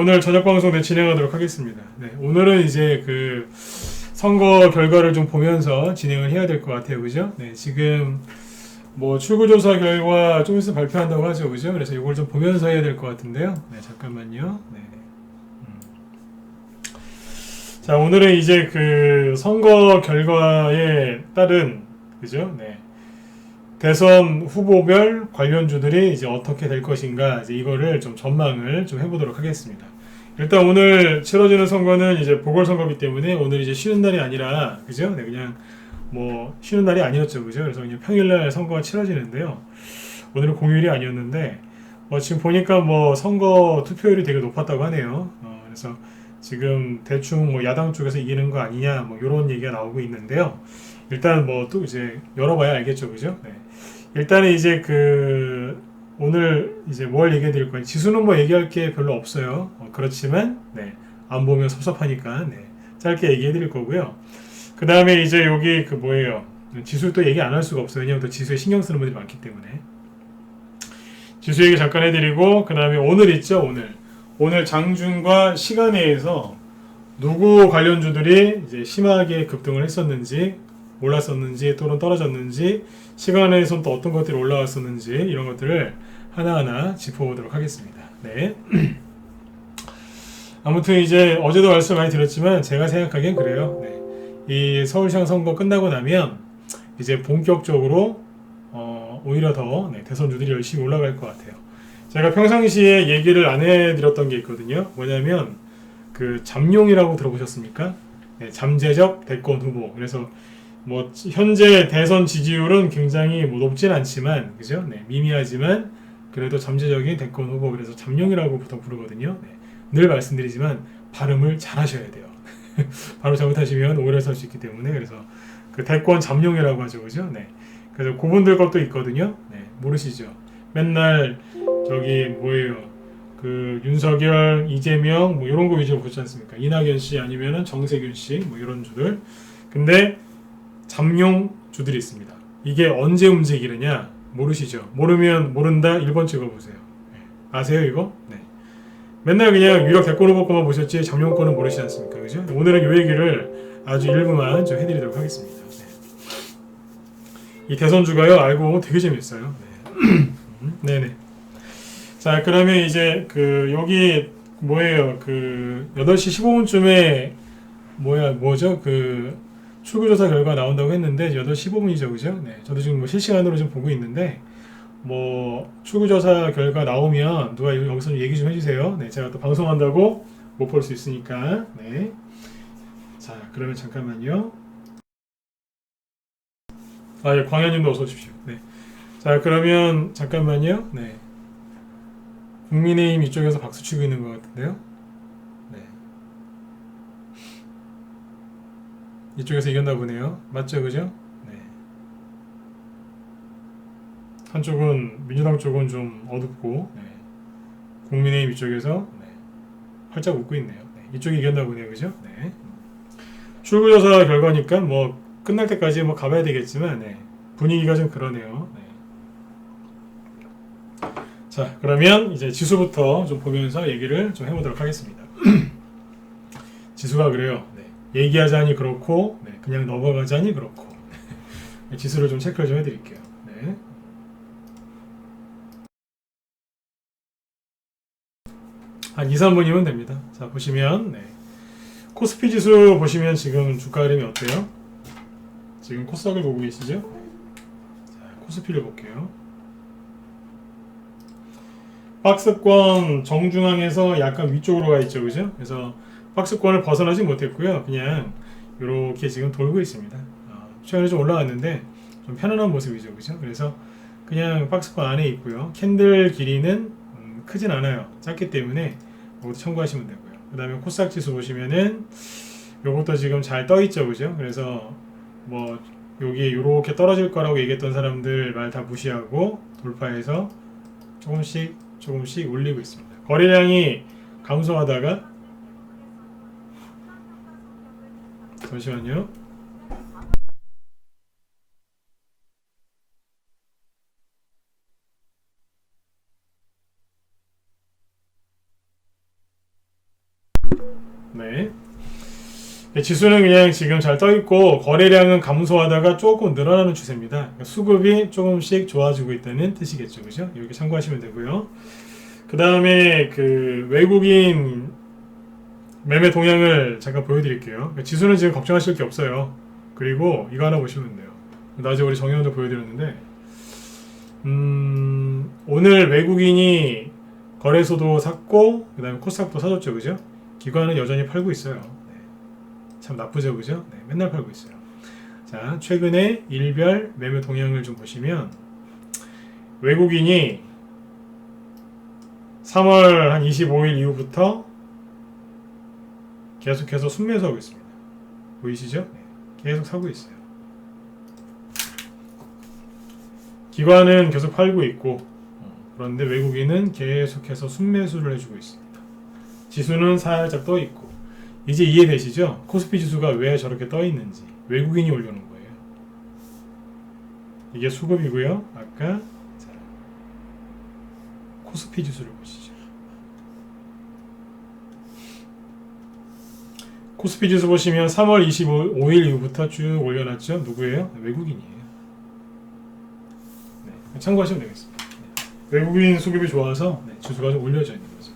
오늘 저녁 방송 진행하도록 하겠습니다. 네, 오늘은 이제 그 선거 결과를 좀 보면서 진행을 해야 될 것 같아요. 그죠? 네, 지금 뭐 출구조사 결과 좀 있으면 발표한다고 하죠. 그죠? 그래서 이걸 좀 보면서 해야 될 것 같은데요. 네, 잠깐만요. 네. 자, 오늘은 이제 그 선거 결과에 따른, 그죠? 네. 대선 후보별 관련주들이 이제 어떻게 될 것인가, 이제 이거를 좀 전망을 좀 해보도록 하겠습니다. 일단 오늘 치러지는 선거는 이제 보궐선거이기 때문에 오늘 이제 쉬는 날이 아니라, 그죠? 네, 그냥 뭐 쉬는 날이 아니었죠. 그죠? 그래서 그냥 평일날 선거가 치러지는데요. 오늘은 공휴일이 아니었는데, 지금 보니까 뭐 선거 투표율이 되게 높았다고 하네요. 그래서 지금 대충 뭐 야당 쪽에서 이기는 거 아니냐, 뭐 이런 얘기가 나오고 있는데요. 일단 뭐 또 이제 열어봐야 알겠죠. 그죠? 네. 일단은 이제 그 오늘 이제 뭘 얘기해 드릴 거예요. 지수는 뭐 얘기할 게 별로 없어요. 그렇지만 네. 안 보면 섭섭하니까 네. 짧게 얘기해 드릴 거고요. 그 다음에 이제 여기 그 뭐예요. 지수 또 얘기 안 할 수가 없어요. 왜냐면 또 지수에 신경 쓰는 분들이 많기 때문에. 지수 얘기 잠깐 해드리고 그 다음에 오늘 있죠. 오늘 장중과 시간외에서 누구 관련주들이 이제 심하게 급등을 했었는지 올랐었는지 또는 떨어졌는지 시간에선 또 어떤 것들이 올라왔었는지 이런 것들을 하나하나 짚어보도록 하겠습니다. 네. 아무튼 이제 어제도 말씀 많이 드렸지만 제가 생각하기엔 그래요. 네. 이 서울시장 선거 끝나고 나면 이제 본격적으로 오히려 더 대선주들이 열심히 올라갈 것 같아요. 제가 평상시에 얘기를 안 해드렸던 게 있거든요. 뭐냐면 그 잠룡이라고 들어보셨습니까? 네, 잠재적 대권 후보. 그래서 뭐 현재 대선 지지율은 굉장히 뭐 높진 않지만 그죠? 네, 미미하지만 그래도 잠재적인 대권 후보. 그래서 잠룡이라고 보통 부르거든요. 네, 늘 말씀드리지만 발음을 잘 하셔야 돼요. 발음 잘못하시면 오해를 살 수 있기 때문에 그래서 그 대권 잠룡이라고 하죠. 그죠? 네. 그래서 그분들 것도 있거든요. 네, 모르시죠? 맨날 저기 뭐예요? 그 윤석열, 이재명 뭐 이런 거 위주로 보지 않습니까? 이낙연 씨 아니면은 정세균 씨 뭐 이런 주들. 근데 잠룡 주들이 있습니다. 이게 언제 움직이느냐 모르시죠? 모르면 모른다 1번 찍어보세요. 네. 아세요 이거? 네. 맨날 그냥 유력 대권 후보 거만 보셨지 잠룡 거는 모르시지 않습니까? 그죠? 오늘은 이 얘기를 아주 일부만 좀 해드리도록 하겠습니다. 네. 이 대선주가요 알고 보면 되게 재밌어요. 네. 네네. 자, 그러면 이제 그 여기 뭐예요? 그 8시 15분쯤에 뭐죠? 그 출구조사 결과 나온다고 했는데 8시 15분이죠. 그죠? 네. 저도 지금 뭐 실시간으로 좀 보고 있는데 뭐 출구조사 결과 나오면 누가 여기서 좀 얘기 좀 해주세요. 네. 제가 또 방송한다고 못 볼 수 있으니까. 네. 자, 그러면 잠깐만요. 아, 예, 광현님도 어서 오십시오. 네. 자, 그러면 잠깐만요. 네. 국민의힘 이쪽에서 박수 치고 있는 것 같은데요. 네. 이쪽에서 이겼나 보네요. 맞죠, 그죠? 네. 한쪽은 민주당 쪽은 좀 어둡고 네. 국민의힘 이쪽에서 네. 활짝 웃고 있네요. 네. 이쪽이 이겼나 보네요, 그죠? 네. 출구조사 결과니까 뭐 끝날 때까지 뭐 가봐야 되겠지만 네. 분위기가 좀 그러네요. 네. 자, 그러면 이제 지수부터 좀 보면서 얘기를 좀 해보도록 하겠습니다. 지수가 그래요. 네. 얘기하자니 그렇고, 네. 그냥 넘어가자니 그렇고. 지수를 좀 체크를 좀 해드릴게요. 네. 한 2, 3분이면 됩니다. 자, 보시면, 네. 코스피 지수 보시면 지금 주가 흐름이 어때요? 지금 코스닥을 보고 계시죠? 자, 코스피를 볼게요. 박스권 정중앙에서 약간 위쪽으로 가 있죠, 그죠? 그래서 박스권을 벗어나지 못했고요. 그냥 이렇게 지금 돌고 있습니다. 최근에 좀 올라왔는데 좀 편안한 모습이죠, 그죠? 그래서 그냥 박스권 안에 있고요. 캔들 길이는 크진 않아요. 작기 때문에 이것도 참고하시면 되고요. 그 다음에 코스닥 지수 보시면은 요것도 지금 잘 떠 있죠, 그죠? 그래서 뭐 여기 이렇게 떨어질 거라고 얘기했던 사람들 말 다 무시하고 돌파해서 조금씩 올리고 있습니다. 거래량이 감소하다가 잠시만요. 네. 지수는 그냥 지금 잘 떠있고 거래량은 감소하다가 조금 늘어나는 추세입니다. 그러니까 수급이 조금씩 좋아지고 있다는 뜻이겠죠. 그죠? 이렇게 참고하시면 되고요. 그 다음에 그 외국인 매매 동향을 잠깐 보여드릴게요. 그러니까 지수는 지금 걱정하실 게 없어요. 그리고 이거 하나 보시면 돼요. 낮에 우리 정현도 보여드렸는데 오늘 외국인이 거래소도 샀고 그 다음에 코스닥도 사줬죠. 그죠? 기관은 여전히 팔고 있어요. 네. 참 나쁘죠. 그죠? 네, 맨날 팔고 있어요. 자, 최근에 일별 매매 동향을 좀 보시면 외국인이 3월 한 25일 이후부터 계속해서 순매수하고 있습니다. 보이시죠? 네, 계속 사고 있어요. 기관은 계속 팔고 있고 그런데 외국인은 계속해서 순매수를 해주고 있습니다. 지수는 살짝 떠 있고 이제 이해되시죠? 코스피 지수가 왜 저렇게 떠 있는지 외국인이 올려놓은 거예요. 이게 수급이고요. 아까 자, 코스피 지수를 보시죠. 코스피 지수 보시면 3월 25일 이후부터 쭉 올려놨죠. 누구예요? 외국인이에요. 네, 참고하시면 되겠습니다. 네. 외국인 수급이 좋아서 네, 지수가 좀 올려져 있는 거죠.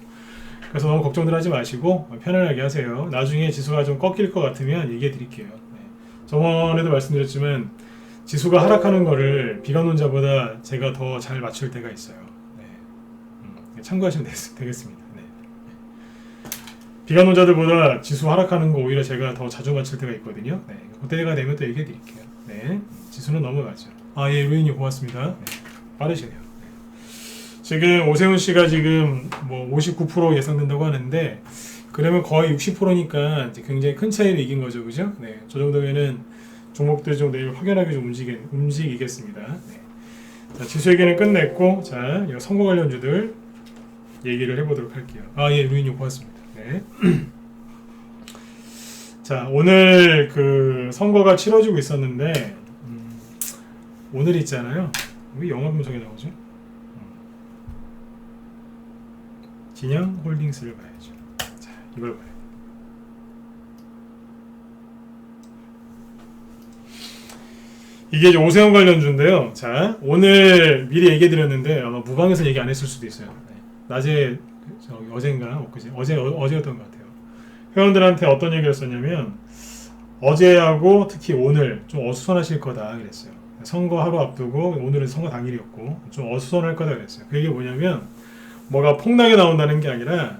그래서 너무 걱정들 하지 마시고 편안하게 하세요. 나중에 지수가 좀 꺾일 것 같으면 얘기해 드릴게요. 네. 저번에도 말씀드렸지만 지수가 하락하는 거를 비관론자보다 제가 더 잘 맞출 때가 있어요. 네. 참고하시면 되겠습니다. 네. 비관론자들보다 지수 하락하는 거 오히려 제가 더 자주 맞출 때가 있거든요. 네. 그때가 되면 또 얘기해 드릴게요. 네. 지수는 넘어가죠. 아, 예, 루인님 고맙습니다. 네. 빠르시네요. 지금 오세훈 씨가 지금 뭐 59% 예상된다고 하는데 그러면 거의 60%니까 굉장히 큰 차이를 이긴 거죠, 그죠? 네, 저 정도면은 종목들 좀 내일 확연하게 좀 움직이겠습니다. 네. 자, 지수 얘기는 끝냈고, 자, 선거 관련주들 얘기를 해보도록 할게요. 아, 예, 루인님 고맙습니다. 네. 자, 오늘 그 선거가 치러지고 있었는데 오늘 있잖아요. 왜 영화 분석에 나오죠? 진영 홀딩스를 봐야죠. 자, 이걸 봐요. 이게 이제 오세훈 관련주인데요. 자, 오늘 미리 얘기해 드렸는데 아마 무방에서 얘기 안 했을 수도 있어요. 네. 낮에 어젠가 어제였던 것 같아요. 회원들한테 어떤 얘기를 했었냐면 어제하고 특히 오늘 좀 어수선하실 거다 그랬어요. 선거 하루 앞두고 오늘은 선거 당일이었고 좀 어수선할 거다 그랬어요. 그게 뭐냐면 뭐가 폭락이 나온다는 게 아니라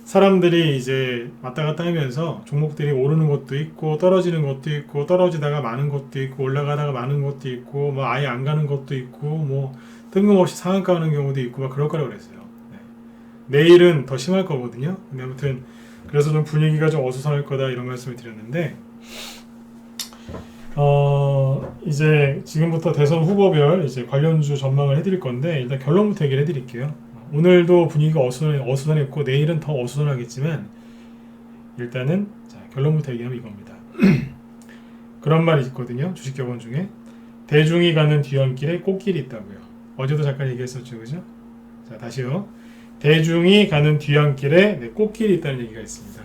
사람들이 이제 왔다 갔다 하면서 종목들이 오르는 것도 있고 떨어지는 것도 있고 떨어지다가 많은 것도 있고 올라가다가 많은 것도 있고 뭐 아예 안 가는 것도 있고 뭐 뜬금없이 상한가 하는 경우도 있고 막 그럴 거라고 그랬어요. 네. 내일은 더 심할 거거든요. 근데 아무튼 그래서 좀 분위기가 좀 어수선할 거다 이런 말씀을 드렸는데 이제 지금부터 대선 후보별 이제 관련주 전망을 해드릴 건데 일단 결론부터 얘기를 해드릴게요. 오늘도 분위기가 어수선했고 내일은 더 어수선하겠지만 일단은 자, 결론부터 얘기하면 이겁니다. 그런 말이 있거든요. 주식격언 중에 대중이 가는 뒤안길에 꽃길이 있다고요. 어제도 잠깐 얘기했었죠. 그죠? 자, 다시요. 대중이 가는 뒤안길에 꽃길이 있다는 얘기가 있습니다.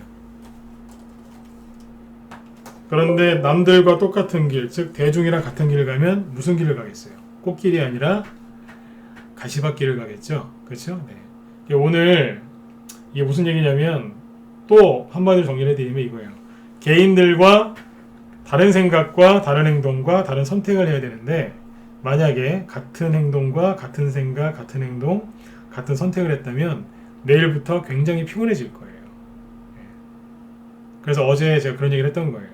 그런데 남들과 똑같은 길, 즉 대중이랑 같은 길을 가면 무슨 길을 가겠어요? 꽃길이 아니라 가시밭길을 가겠죠. 그렇죠? 네. 오늘 이게 무슨 얘기냐면 또 한마디로 정리를 해드리면 이거예요. 개인들과 다른 생각과 다른 행동과 다른 선택을 해야 되는데 만약에 같은 행동과 같은 생각, 같은 행동, 같은 선택을 했다면 내일부터 굉장히 피곤해질 거예요. 그래서 어제 제가 그런 얘기를 했던 거예요.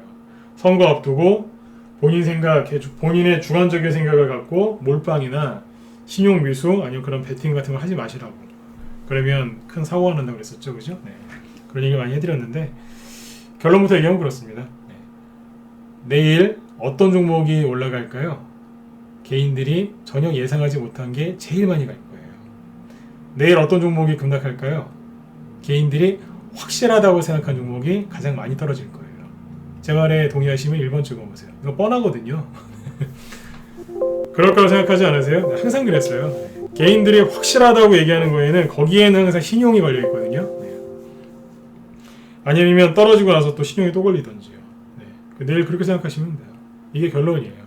선거 앞두고 본인의 주관적인 생각을 갖고 몰빵이나 신용 미수 아니면 그런 베팅 같은 걸 하지 마시라고. 그러면 큰 사고가 난다고 그랬었죠. 그죠? 네. 그런 얘기 많이 해드렸는데 결론부터 얘기하면 그렇습니다. 네. 내일 어떤 종목이 올라갈까요? 개인들이 전혀 예상하지 못한 게 제일 많이 갈 거예요. 내일 어떤 종목이 급락할까요? 개인들이 확실하다고 생각한 종목이 가장 많이 떨어질 거예요. 제 말에 동의하시면 1번 찍어보세요. 이거 뻔하거든요. 그럴 거라고 생각하지 않으세요? 항상 그랬어요. 개인들이 확실하다고 얘기하는 거에는 거기에는 항상 신용이 걸려 있거든요. 아니면 떨어지고 나서 또 신용이 또 걸리던지요. 네. 내일 그렇게 생각하시면 돼요. 이게 결론이에요.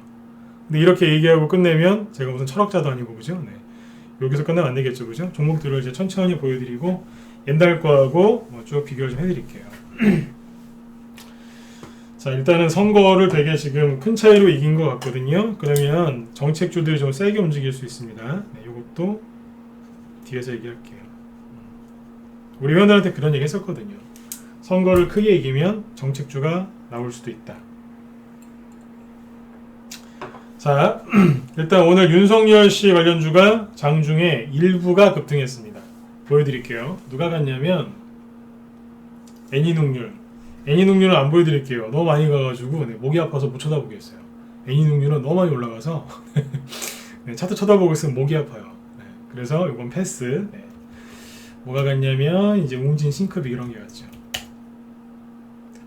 근데 이렇게 얘기하고 끝내면 제가 무슨 철학자도 아니고 그죠? 네. 여기서 끝나면 안 되겠죠, 그죠? 종목들을 이제 천천히 보여드리고 옛날 거하고 쭉 비교를 좀 해드릴게요. 자, 일단은 선거를 되게 지금 큰 차이로 이긴 것 같거든요. 그러면 정책주들이 좀 세게 움직일 수 있습니다. 네, 이것도 뒤에서 얘기할게요. 우리 회원들한테 그런 얘기 했었거든요. 선거를 크게 이기면 정책주가 나올 수도 있다. 자, 일단 오늘 윤석열 씨 관련주가 장중에 일부가 급등했습니다. 보여드릴게요. 누가 갔냐면 애니눅률. 애니눅률은 안 보여드릴게요. 너무 많이 가가지고 목이 아파서 못 쳐다보겠어요. 애니눅률은 너무 많이 올라가서 네, 차트 쳐다보고 있으면 목이 아파요. 네, 그래서 이건 패스. 네. 뭐가 갔냐면 이제 웅진 싱크비 이런 게 갔죠.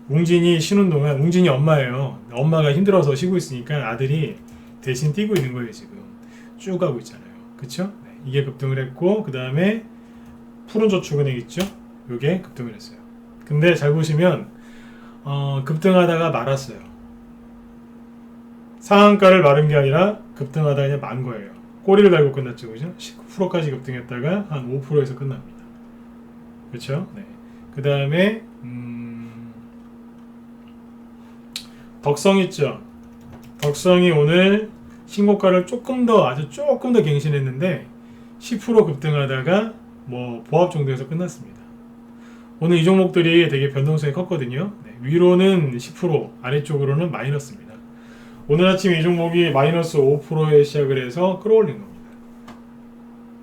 웅진이 쉬는 동안 웅진이 엄마예요. 엄마가 힘들어서 쉬고 있으니까 아들이 대신 뛰고 있는 거예요. 지금 쭉 가고 있잖아요. 그쵸? 네, 이게 급등을 했고 그 다음에 푸른저축은행 있죠? 요게 급등을 했어요. 근데 잘 보시면 급등하다가 말았어요. 상한가를 마른 게 아니라 급등하다가 그냥 만 거예요. 꼬리를 달고 끝났죠. 그죠? 19%까지 급등했다가 한 5%에서 끝납니다. 그쵸? 네. 그 다음에 덕성 있죠? 덕성이 오늘 신고가를 아주 조금 더 갱신했는데 10% 급등하다가 뭐 보합 정도에서 끝났습니다. 오늘 이 종목들이 되게 변동성이 컸거든요. 네, 위로는 10%, 아래쪽으로는 마이너스입니다. 오늘 아침 이 종목이 마이너스 5%에 시작을 해서 끌어올린 겁니다.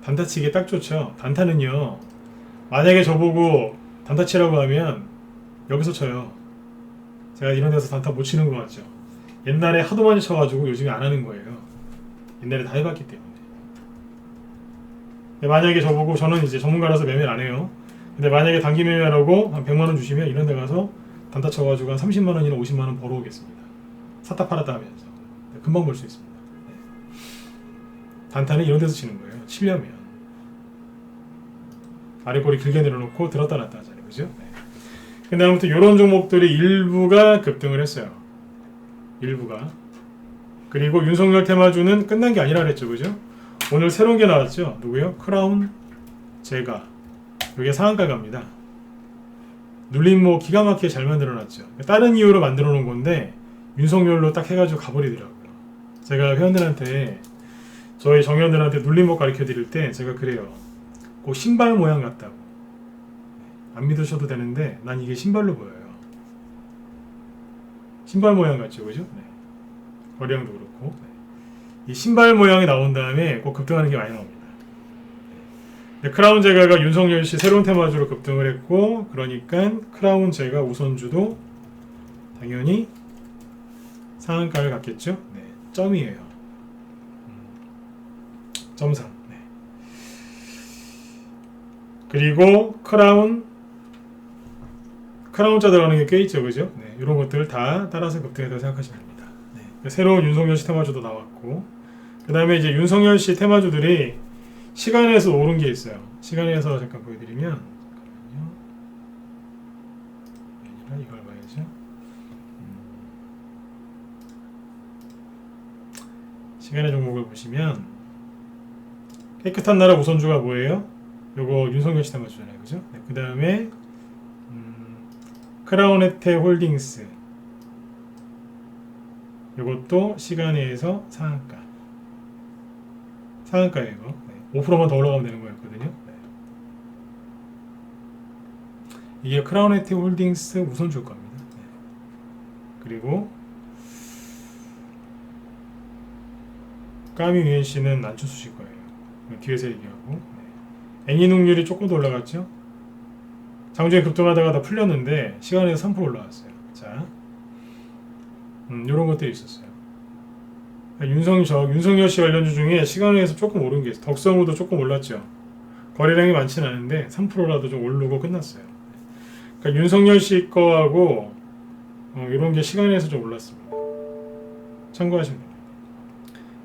단타 치기 딱 좋죠. 단타는요, 만약에 저보고 단타 치라고 하면 여기서 쳐요. 제가 이런 데서 단타 못 치는 것 같죠. 옛날에 하도 많이 쳐가지고 요즘에 안 하는 거예요. 옛날에 다 해봤기 때문에. 만약에 저보고 저는 이제 전문가라서 매매를 안 해요. 근데 만약에 단기 매매하라고 한 100만원 주시면 이런 데 가서 단타 쳐가지고 한 30만원이나 50만원 벌어오겠습니다. 샀다 팔았다 하면서. 금방 벌 수 있습니다. 단타는 이런 데서 치는 거예요. 치려면. 아래꼬리 길게 내려놓고 들었다 놨다 하잖아요. 그죠? 네. 근데 아무튼 이런 종목들이 일부가 급등을 했어요. 일부가. 그리고 윤석열 테마주는 끝난 게 아니라 그랬죠. 그죠? 오늘 새로운 게 나왔죠. 누구요? 크라운 제가. 이게 상한가 갑니다. 눌림목 기가 막히게 잘 만들어놨죠. 다른 이유로 만들어 놓은 건데 윤석열로 딱 해가지고 가버리더라고요. 제가 회원들한테 저희 정회원들한테 눌림목 가르쳐 드릴 때 제가 그래요. 그 신발 모양 같다고. 안 믿으셔도 되는데 난 이게 신발로 보여요. 신발 모양 같죠, 그죠? 네. 거래량도 그렇고. 네. 이 신발 모양이 나온 다음에 꼭 급등하는 게 많이 나옵니다. 네. 크라운 제가가 윤석열 씨 새로운 테마주로 급등을 했고, 그러니까 크라운 제가 우선주도 당연히 상한가를 갖겠죠. 네. 점이에요. 점상. 네. 그리고 크라운 자 들어가는 게 꽤 있죠, 그죠? 네, 이런 것들 다 따라서 급등했다고 생각하시면 됩니다. 네, 새로운 윤석열 씨 테마주도 나왔고, 그 다음에 이제 윤석열 씨 테마주들이 시간에서 오른 게 있어요. 시간에서 잠깐 보여드리면, 잠깐만요. 아니라 이걸 봐야죠. 시간의 종목을 보시면 깨끗한 나라 우선주가 뭐예요? 요거 윤석열 씨 테마주잖아요, 그죠? 네, 그 다음에 크라운에테 홀딩스 이것도 시간에서 상한가예요. 네. 5%만 더 올라가면 되는 거였거든요. 네. 이게 크라운에테 홀딩스 우선주일 겁니다. 네. 그리고 까미 UNC는 난초수실 거예요. 뒤에서 얘기하고. 네. 애니눅률이 조금 더 올라갔죠. 장중에 급등하다가 다 풀렸는데 시간에서 3% 올라왔어요. 자, 이런 것들이 있었어요. 윤석열 씨 관련주 중에 시간에서 조금 오른 게 있어요. 덕성우도 조금 올랐죠. 거래량이 많지는 않은데 3%라도 좀 오르고 끝났어요. 그러니까 윤석열 씨 거하고 이런 게 시간에서 좀 올랐습니다. 참고하시면 됩니다.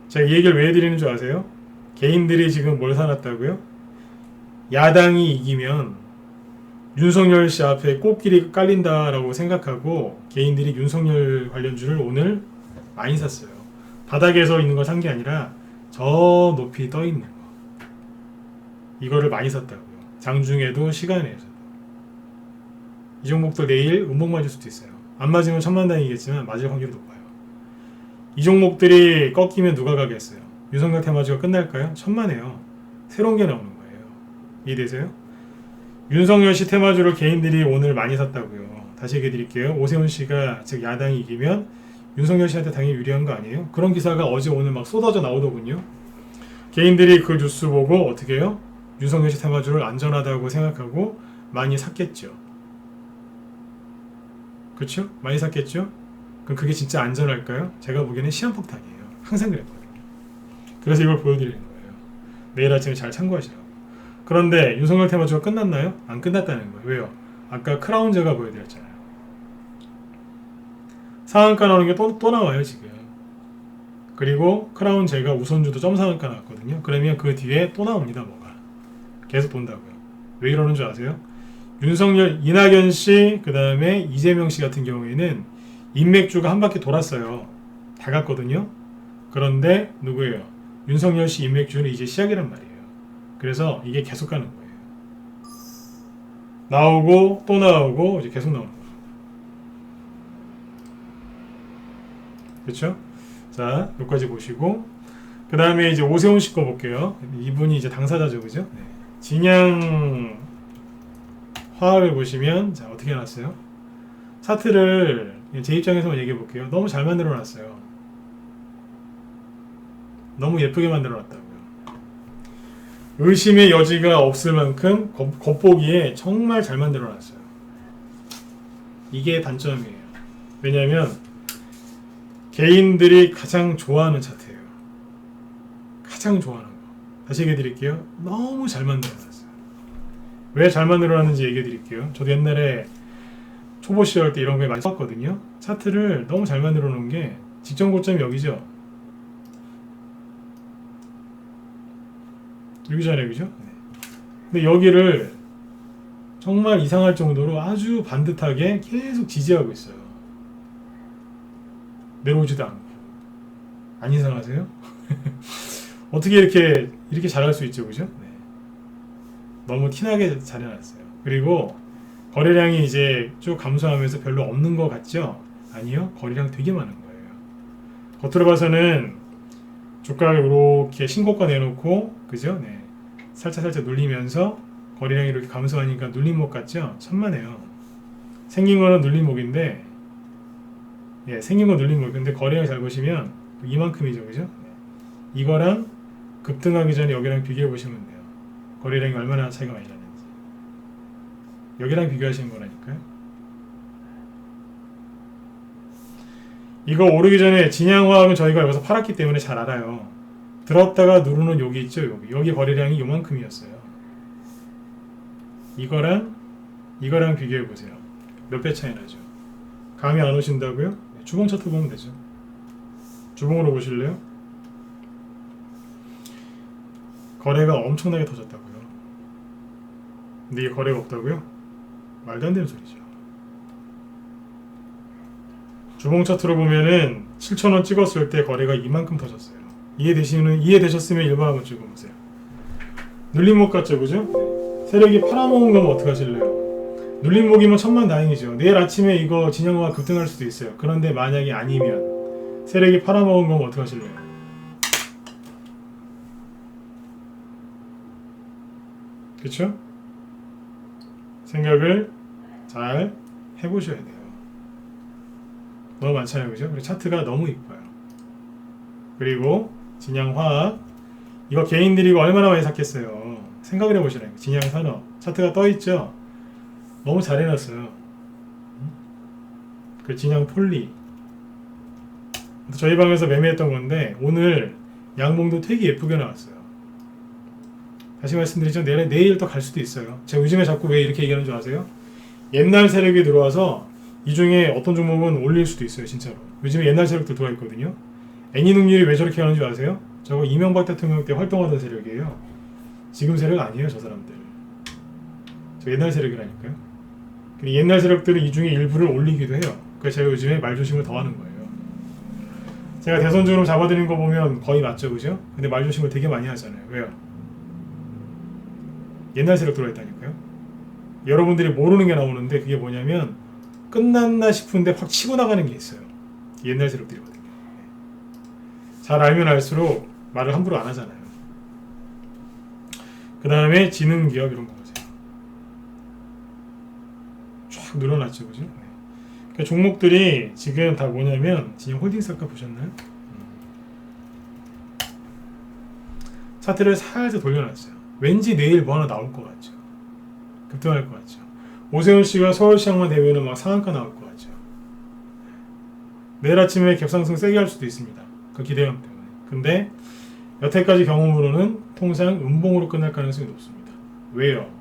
제가 이 얘기를 왜 해드리는 줄 아세요? 개인들이 지금 뭘 사놨다고요? 야당이 이기면 윤석열 씨 앞에 꽃길이 깔린다라고 생각하고 개인들이 윤석열 관련주를 오늘 많이 샀어요. 바닥에서 있는 걸 산 게 아니라 저 높이 떠 있는 거. 이거를 많이 샀다고요. 장중에도 시간에서도. 이 종목들 내일 음봉 맞을 수도 있어요. 안 맞으면 천만다행이겠지만 맞을 확률이 높아요. 이 종목들이 꺾이면 누가 가겠어요? 윤석열 테마주가 끝날까요? 천만에요. 새로운 게 나오는 거예요. 이해되세요? 윤석열 씨 테마주를 개인들이 오늘 많이 샀다고요. 다시 얘기해 드릴게요. 오세훈 씨가 즉 야당이 이기면 윤석열 씨한테 당연히 유리한 거 아니에요? 그런 기사가 어제 오늘 막 쏟아져 나오더군요. 개인들이 그 뉴스 보고 어떻게 해요? 윤석열 씨 테마주를 안전하다고 생각하고 많이 샀겠죠. 그렇죠? 많이 샀겠죠? 그럼 그게 진짜 안전할까요? 제가 보기에는 시한폭탄이에요. 항상 그랬거든요. 그래서 이걸 보여드리는 거예요. 내일 아침에 잘 참고하시라고. 그런데 윤석열 테마주가 끝났나요? 안 끝났다는 거예요. 왜요? 아까 크라운제가 보여드렸잖아요. 상한가 나오는 게 또 나와요 지금. 그리고 크라운제가 우선주도 점상한가 나왔거든요. 그러면 그 뒤에 또 나옵니다. 뭐가 계속 본다고요. 왜 이러는 줄 아세요? 윤석열, 이낙연 씨, 그 다음에 이재명 씨 같은 경우에는 인맥주가 한 바퀴 돌았어요. 다 갔거든요. 그런데 누구예요? 윤석열 씨 인맥주는 이제 시작이란 말이에요. 그래서 이게 계속 가는 거예요. 나오고 또 나오고 이제 계속 나오는 거예요. 그렇죠? 자, 여기까지 보시고 그 다음에 이제 오세훈 씨 거 볼게요. 이분이 이제 당사자죠, 그죠? 네. 진양 화학을 보시면 자 어떻게 해놨어요? 차트를 제 입장에서만 얘기해 볼게요. 너무 잘 만들어 놨어요. 너무 예쁘게 만들어 놨다고요. 의심의 여지가 없을 만큼 겉보기에 정말 잘 만들어 놨어요. 이게 단점이에요. 왜냐하면 개인들이 가장 좋아하는 차트예요. 가장 좋아하는 거. 다시 얘기해 드릴게요. 너무 잘 만들어 놨어요. 왜 잘 만들어 놨는지 얘기해 드릴게요. 저도 옛날에 초보 시절 때 이런 거 많이 썼거든요. 차트를 너무 잘 만들어 놓은 게 직전 고점이 여기죠. 여기잖아요, 그죠? 근데 여기를 정말 이상할 정도로 아주 반듯하게 계속 지지하고 있어요. 내려오지도 않고. 안 이상하세요? 어떻게 이렇게 잘할 수 있죠, 그죠? 네. 너무 티나게 잘 해놨어요. 그리고 거래량이 이제 쭉 감소하면서 별로 없는 것 같죠? 아니요, 거래량 되게 많은 거예요. 겉으로 봐서는 주가를 이렇게 신고가 내놓고, 그죠? 네. 살짝 눌리면서 거래량이 이렇게 감소하니까 눌림목 같죠? 천만에요. 생긴 거는 눌림목인데, 예, 생긴 건 눌림목. 근데 거래량 잘 보시면 이만큼이죠, 그죠? 네. 이거랑 급등하기 전에 여기랑 비교해 보시면 돼요. 거래량이 얼마나 차이가 많이 나는지. 여기랑 비교하시는 거라니까요. 이거 오르기 전에 진양화학은 저희가 여기서 팔았기 때문에 잘 알아요. 들었다가 누르는 여기 있죠, 여기 거래량이 요만큼이었어요. 이거랑 비교해 보세요. 몇 배 차이 나죠? 감이 안 오신다고요? 주봉 차트 보면 되죠. 주봉으로 보실래요? 거래가 엄청나게 터졌다고요. 근데 이게 거래가 없다고요? 말도 안 되는 소리죠. 주봉 차트로 보면은 7,000원 찍었을 때 거래가 이만큼 터졌어요. 이해되셨으면 일반 한번 찍어보세요. 눌림목 같죠, 그죠? 세력이 팔아먹은 거면 어떡하실래요? 눌림목이면 천만다행이죠. 내일 아침에 이거 진영화가 급등할 수도 있어요. 그런데 만약에 아니면 세력이 팔아먹은 거면 어떡하실래요? 그쵸? 생각을 잘 해보셔야 돼요. 너무 많잖아요, 그죠? 그리고 차트가 너무 이뻐요. 그리고 진양화학 이거 개인들이 이거 얼마나 많이 샀겠어요. 생각을 해보시라니까. 진양산업 차트가 떠있죠. 너무 잘 해놨어요. 그 진양폴리 저희 방에서 매매했던 건데 오늘 양봉도 되게 예쁘게 나왔어요. 다시 말씀드리죠. 내일 또 갈 수도 있어요. 제가 요즘에 자꾸 왜 이렇게 얘기하는 줄 아세요? 옛날 세력이 들어와서 이 중에 어떤 종목은 올릴 수도 있어요. 진짜로. 요즘에 옛날 세력들 들어와 있거든요. 애니능률이 왜 저렇게 하는 줄 아세요? 저거 이명박 대통령 때 활동하던 세력이에요. 지금 세력 아니에요, 저 사람들. 저 옛날 세력이라니까요. 근데 옛날 세력들은 이 중에 일부를 올리기도 해요. 그래서 제가 요즘에 말조심을 더 하는 거예요. 제가 대선주로 잡아드린 거 보면 거의 맞죠, 그죠? 근데 말조심을 되게 많이 하잖아요. 왜요? 옛날 세력 들어있다니까요. 여러분들이 모르는 게 나오는데 그게 뭐냐면 끝났나 싶은데 확 치고 나가는 게 있어요. 옛날 세력들이거든요. 잘 알면 알수록 말을 함부로 안 하잖아요. 그 다음에 지능기업 이런 거 보세요. 쫙 늘어났죠, 그죠? 그러니까 종목들이 지금 다 뭐냐면 진영홀딩스 아까 보셨나요? 차트를 살짝 돌려놨어요. 왠지 내일 뭐 하나 나올 것 같죠. 급등할 것 같죠. 오세훈 씨가 서울시장만 되면은 막 상한가 나올 것 같죠. 내일 아침에 갭상승 세게 할 수도 있습니다. 그 기대감 때문에. 근데 여태까지 경험으로는 통상 음봉으로 끝날 가능성이 높습니다. 왜요?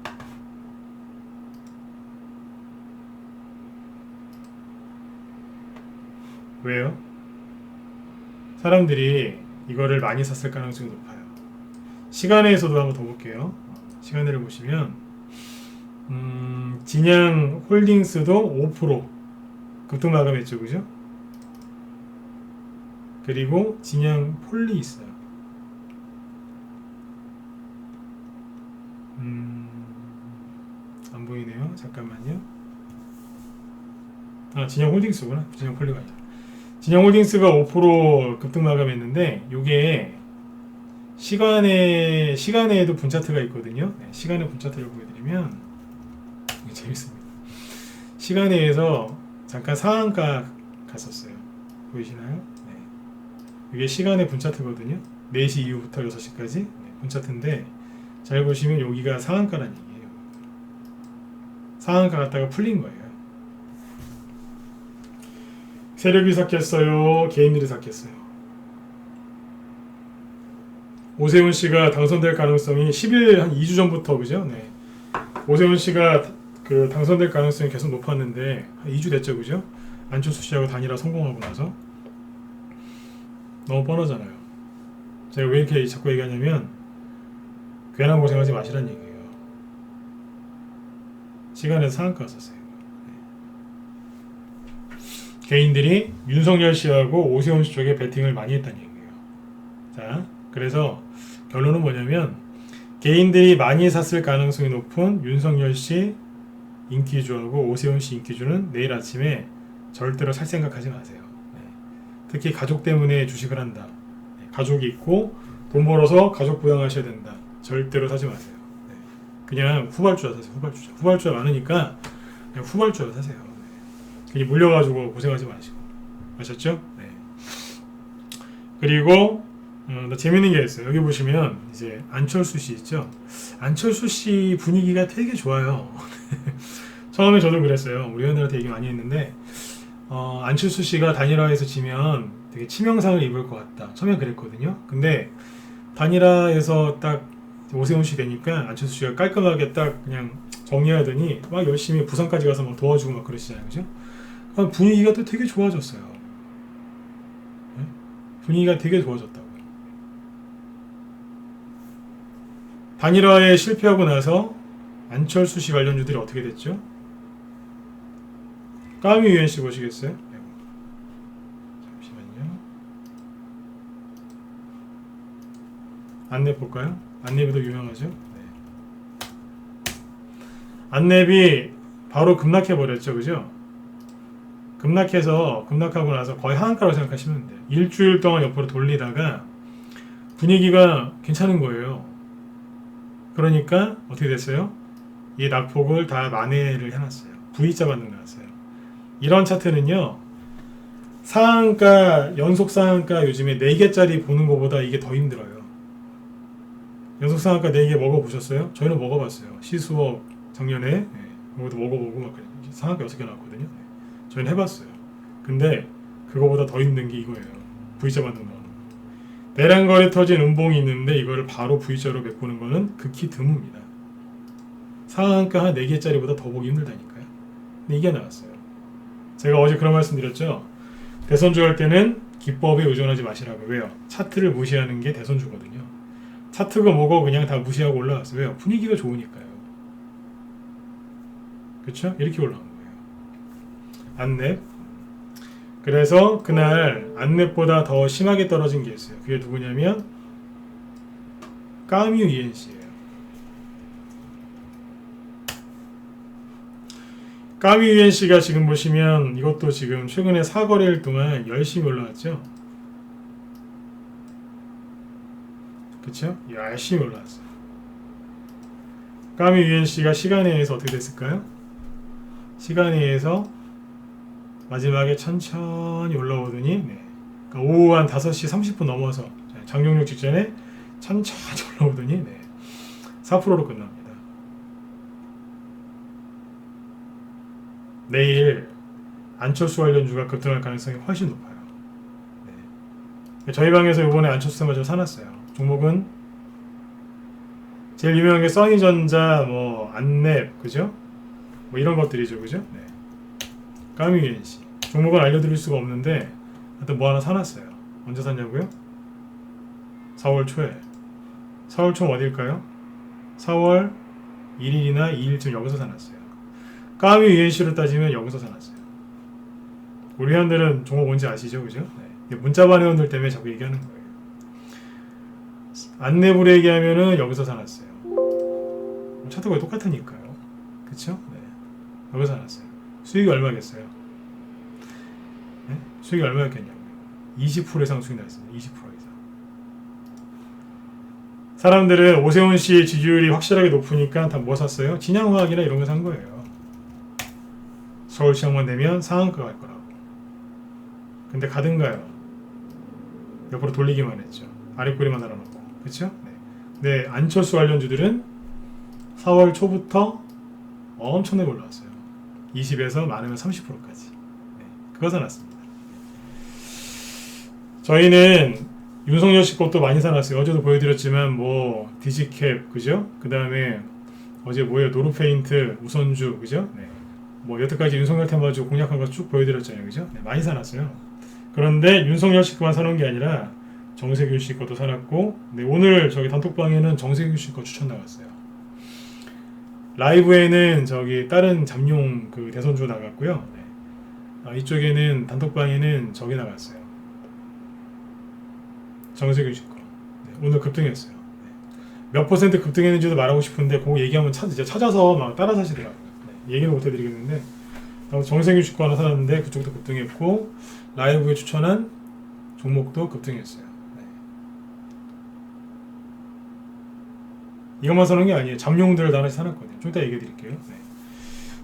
왜요? 사람들이 이거를 많이 샀을 가능성이 높아요. 시간에서도 한번 더 볼게요. 시간을 보시면 진양 홀딩스도 5% 급등 마감했죠, 그죠? 그리고 진양 폴리 있어요. 안 보이네요. 잠깐만요. 아, 진양 홀딩스구나. 진양 폴리가 아니라. 진양 홀딩스가 5% 급등 마감했는데 요게 시간에도 분차트가 있거든요. 네, 시간의 분차트를 보여드리면 이게 재밌습니다. 시간에서 잠깐 상한가 갔었어요. 보이시나요? 네. 이게 시간의 분차트거든요. 4시 이후부터 6시까지 네, 분차트인데 잘 보시면 여기가 상한가라는 얘기예요. 상한가 갔다가 풀린 거예요. 세력이 샀겠어요? 개인들이 샀겠어요? 오세훈 씨가 당선될 가능성이 10일 한 2주 전부터 그죠? 네. 오세훈 씨가 그 당선될 가능성이 계속 높았는데 한 2주 됐죠, 그죠? 안철수 씨하고 단일화 성공하고 나서 너무 뻔하잖아요. 제가 왜 이렇게 자꾸 얘기하냐면 괜한 고생하지 마시란 얘기예요. 시간에서 상한가 썼어요. 개인들이 윤석열 씨하고 오세훈 씨 쪽에 배팅을 많이 했다는 얘기예요. 자, 그래서 결론은 뭐냐면 개인들이 많이 샀을 가능성이 높은 윤석열 씨 인기주하고 오세훈 씨 인기주는 내일 아침에 절대로 살 생각하지 마세요. 네. 특히 가족 때문에 주식을 한다. 네. 가족이 있고 돈 벌어서 가족 부양하셔야 된다. 절대로 사지 마세요. 네. 그냥 후발주자 사세요. 후발주자 많으니까 그냥 후발주자 사세요. 괜히 물려가지고 고생하지 마시고. 아셨죠? 네. 그리고 재밌는 게 있어요. 여기 보시면 이제 안철수 씨 있죠? 안철수 씨 분위기가 되게 좋아요. 처음에 저도 그랬어요. 우리 회원들한테 얘기 많이 했는데 안철수 씨가 단일화에서 지면 되게 치명상을 입을 것 같다. 처음에 그랬거든요. 근데 단일화에서 딱 오세훈 씨 되니까 안철수 씨가 깔끔하게 딱 그냥 정리하더니 막 열심히 부산까지 가서 막 도와주고 막 그러시잖아요. 그죠? 분위기가 또 되게 좋아졌어요. 네? 분위기가 되게 좋아졌다고요. 단일화에 실패하고 나서 안철수 씨 관련주들이 어떻게 됐죠? 까미 유엔씨 보시겠어요? 잠시만요. 안랩 볼까요? 안랩도 유명하죠? 네. 안랩이 바로 급락해버렸죠, 그죠? 급락하고 나서 거의 하한가로 생각하시면 돼요. 일주일 동안 옆으로 돌리다가 분위기가 괜찮은 거예요. 그러니까 어떻게 됐어요? 이 낙폭을 다 만회를 해놨어요. V자 반등 나왔어요. 이런 차트는요, 상한가, 연속 상한가 요즘에 4개짜리 보는 것보다 이게 더 힘들어요. 연속 상한가 4개 먹어보셨어요? 저희는 먹어봤어요. 시수업 작년에 네, 그것도 먹어보고 막 상한가 6개 나왔거든요. 저희는 해봤어요. 근데 그거보다 더 힘든 게 이거예요. V자 반등 나오는 거. 내란거래 터진 음봉이 있는데 이거를 바로 V자로 메꾸는 거는 극히 드뭅니다. 상한가 한 4개짜리보다 더 보기 힘들다니까요. 근데 이게 나왔어요. 제가 어제 그런 말씀 드렸죠. 대선주 할 때는 기법에 의존하지 마시라고. 왜요? 차트를 무시하는 게 대선주거든요. 차트가 뭐고 그냥 다 무시하고 올라갔어요. 왜요? 분위기가 좋으니까요. 그쵸? 이렇게 올라온 거예요. 안랩. 그래서 그날 안랩보다 더 심하게 떨어진 게 있어요. 그게 누구냐면 까뮤 ENC예요. 까뮤 ENC가 지금 보시면 이것도 지금 최근에 4거래일 동안 열심히 올라왔죠. 그쵸? 열심히 올라왔어요. 까뮤 ENC가 시간에 의해서 어떻게 됐을까요? 시간에 의해서 마지막에 천천히 올라오더니 그러니까 오후 한 5시 30분 넘어서 장종료 직전에 천천히 올라오더니 4%로 끝납니다. 내일 안철수 관련주가 급등할 가능성이 훨씬 높아요. 저희 방에서 이번에 안철수 테마주 사놨어요. 종목은 제일 유명한 게 써니전자, 뭐 안랩, 그죠? 뭐 이런 것들이죠, 그죠? 까뮤 ENC 종목은 알려드릴 수가 없는데 하여튼 뭐 하나 사놨어요. 언제 샀냐고요? 4월 초에. 4월 초 어딜까요? 4월 1일이나 2일쯤 여기서 사놨어요. 까뮤 ENC로 따지면 여기서 사놨어요. 우리 회원들은 종목 뭔지 아시죠, 그죠? 문자반 회원들 때문에 자꾸 얘기하는 거예요. 안랩으로 얘기하면은 여기서 사놨어요. 차트가 똑같으니까요. 그쵸? 여기서 사놨어요. 수익이 얼마겠어요? 수익이 얼마였겠냐고요? 20% 이상 수익 났습니다. 20% 이상. 사람들은 오세훈 씨 지지율이 확실하게 높으니까 다 뭐 샀어요? 진양화학이나 이런 거 산 거예요. 서울시장만 되면 상한가 갈 거라고. 근데 가든가요? 옆으로 돌리기만 했죠. 아랫꼬리만 달아놓고. 그쵸? 네, 안철수 관련주들은 4월 초부터 엄청나게 올라왔어요. 20에서 많으면 30%까지. 그거 사놨습니다. 저희는 윤석열 씨 것도 많이 사놨어요. 어제도 보여드렸지만 뭐 디지캡, 그죠? 그 다음에 어제 뭐예요? 노르페인트, 우선주, 그죠? 뭐 여태까지 윤석열 테마주 공략한 거 쭉 보여드렸잖아요, 그죠? 많이 사놨어요. 그런데 윤석열 씨 것만 사놓은 게 아니라 정세균 씨 것도 사놨고, 오늘 저기 단톡방에는 정세균 씨 거 추천 나갔어요. 라이브에는 저기 다른 잠룡 그 대선주 나갔고요. 이쪽에는 단톡방에는 저기 나갔어요. 정세균 씨 거. 오늘 급등했어요. 몇 퍼센트 급등했는지도 말하고 싶은데 그거 얘기하면 찾아서 막 따라 사시더라고요. 얘기는 못 해드리겠는데 정세균 씨 거 하나 사놨는데 그쪽도 급등했고 라이브에 추천한 종목도 급등했어요. 이것만 사는 게 아니에요. 잠룡들을 다 하나씩 사놨거든요. 좀 이따 얘기해 드릴게요.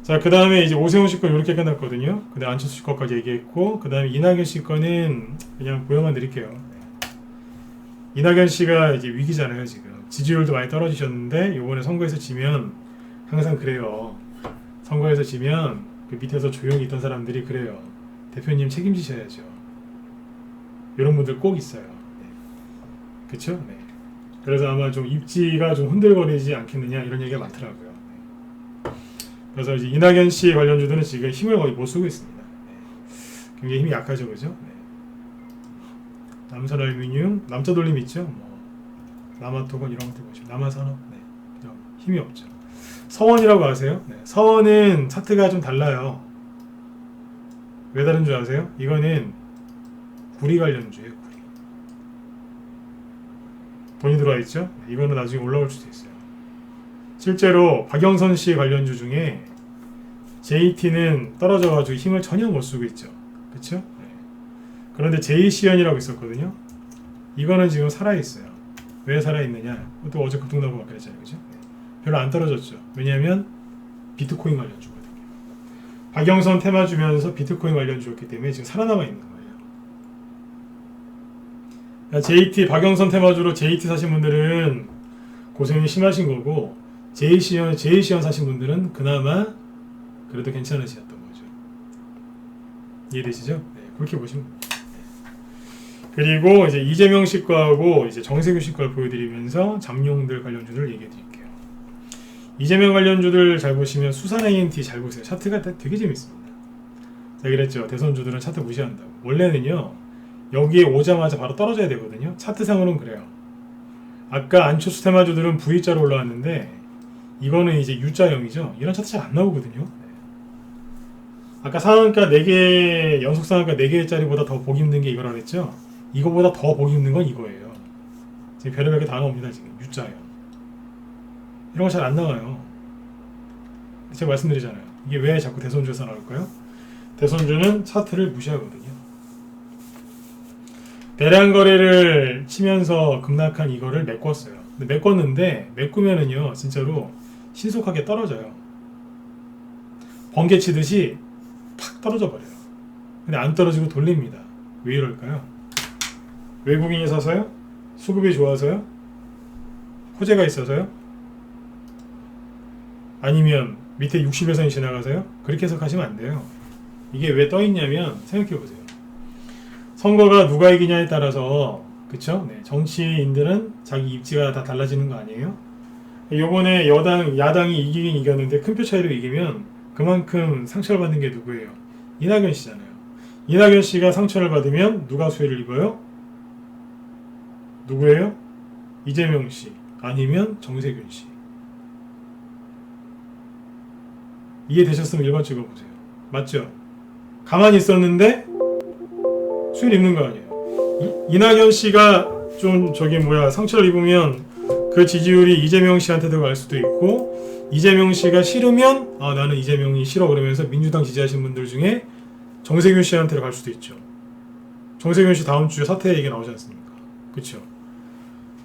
자, 그 다음에 이제 오세훈 씨 거 이렇게 끝났거든요. 그 다음에 안철수 씨 거까지 얘기했고, 그 다음에 이낙연 씨 거는 그냥 보여만 드릴게요. 이낙연 씨가 이제 위기잖아요, 지금. 지지율도 많이 떨어지셨는데, 요번에 선거에서 지면, 항상 그래요. 선거에서 지면, 그 밑에서 조용히 있던 사람들이 그래요. 대표님 책임지셔야죠. 이런 분들 꼭 있어요. 그쵸? 그래서 아마 좀 입지가 좀 흔들거리지 않겠느냐, 이런 얘기가 많더라고요. 그래서 이제 이낙연 씨 관련주들은 지금 힘을 거의 못 쓰고 있습니다. 굉장히 힘이 약하죠, 그죠? 남산알미늄, 남자돌림 있죠? 뭐 남아토건 이런 것들 보시면 남아산업, 힘이 없죠. 서원이라고 아세요? 서원은 차트가 좀 달라요. 왜 다른 줄 아세요? 이거는 구리 관련주예요, 구리. 돈이 들어와 있죠? 이거는 나중에 올라올 수도 있어요. 실제로 박영선 씨 관련주 중에 JT는 떨어져가지고 힘을 전혀 못 쓰고 있죠. 그쵸? 그런데 JC연이라고 있었거든요. 이거는 지금 살아있어요. 왜 살아있느냐? 또 어제 급등 나고 막 그랬잖아요. 그죠? 별로 안 떨어졌죠. 왜냐하면 비트코인 관련주거든요. 박영선 테마 주면서 비트코인 관련주였기 때문에 지금 살아남아 있는 거예요. 그러니까 JT, 박영선 테마주로 JT 사신 분들은 고생이 심하신 거고, JC연 사신 분들은 그나마 그래도 괜찮으셨던 거죠. 이해되시죠? 그렇게 보시면 됩니다. 그리고 이제 이재명 씨 거하고 이제 정세균 씨 걸 보여드리면서 잠룡들 관련주들 얘기해 드릴게요. 이재명 관련주들 잘 보시면 수산 ANT 잘 보세요. 차트가 되게 재밌습니다. 제가 그랬죠. 대선주들은 차트 무시한다고. 원래는요, 여기에 오자마자 바로 떨어져야 되거든요. 차트상으로는 그래요. 아까 안철수 테마주들은 V자로 올라왔는데, 이거는 이제 U자형이죠. 이런 차트 잘 안 나오거든요. 아까 상한가 4개, 연속 상한가 4개짜리보다 더 보기 힘든 게 이거라 그랬죠? 이거보다 더 보기 힘든 건 이거예요. 지금 별의별 게 다 나옵니다. 지금 U자요. 이런 거 잘 안 나와요. 제가 말씀드리잖아요. 이게 왜 자꾸 대선주에서 나올까요? 대선주는 차트를 무시하거든요. 대량 거래를 치면서 급락한 이거를 메꿨어요. 근데 메꿨는데 메꾸면은요 진짜로 신속하게 떨어져요. 번개 치듯이 팍 떨어져 버려요. 근데 안 떨어지고 돌립니다. 왜 이럴까요? 외국인이 사서요? 수급이 좋아서요? 호재가 있어서요? 아니면 밑에 60일선이 지나가서요? 그렇게 해석하시면 안 돼요. 이게 왜 떠있냐면 생각해보세요. 선거가 누가 이기냐에 따라서 그쵸? 네, 정치인들은 자기 입지가 다 달라지는 거 아니에요? 요번에 야당이 이기긴 이겼는데 큰 표 차이로 이기면 그만큼 상처를 받는 게 누구예요? 이낙연 씨잖아요. 이낙연 씨가 상처를 받으면 누가 수혜를 입어요? 누구예요? 이재명 씨 아니면 정세균 씨. 이해되셨으면 1번 찍어보세요. 맞죠? 가만히 있었는데 수혜를 입는 거 아니에요. 이낙연 씨가 좀 상처를 입으면 그 지지율이 이재명 씨한테도 갈 수도 있고, 이재명 씨가 싫으면 나는 이재명이 싫어 그러면서 민주당 지지하시는 분들 중에 정세균 씨한테로 갈 수도 있죠. 정세균 씨 다음 주에 사퇴 얘기 나오지 않습니까? 그쵸?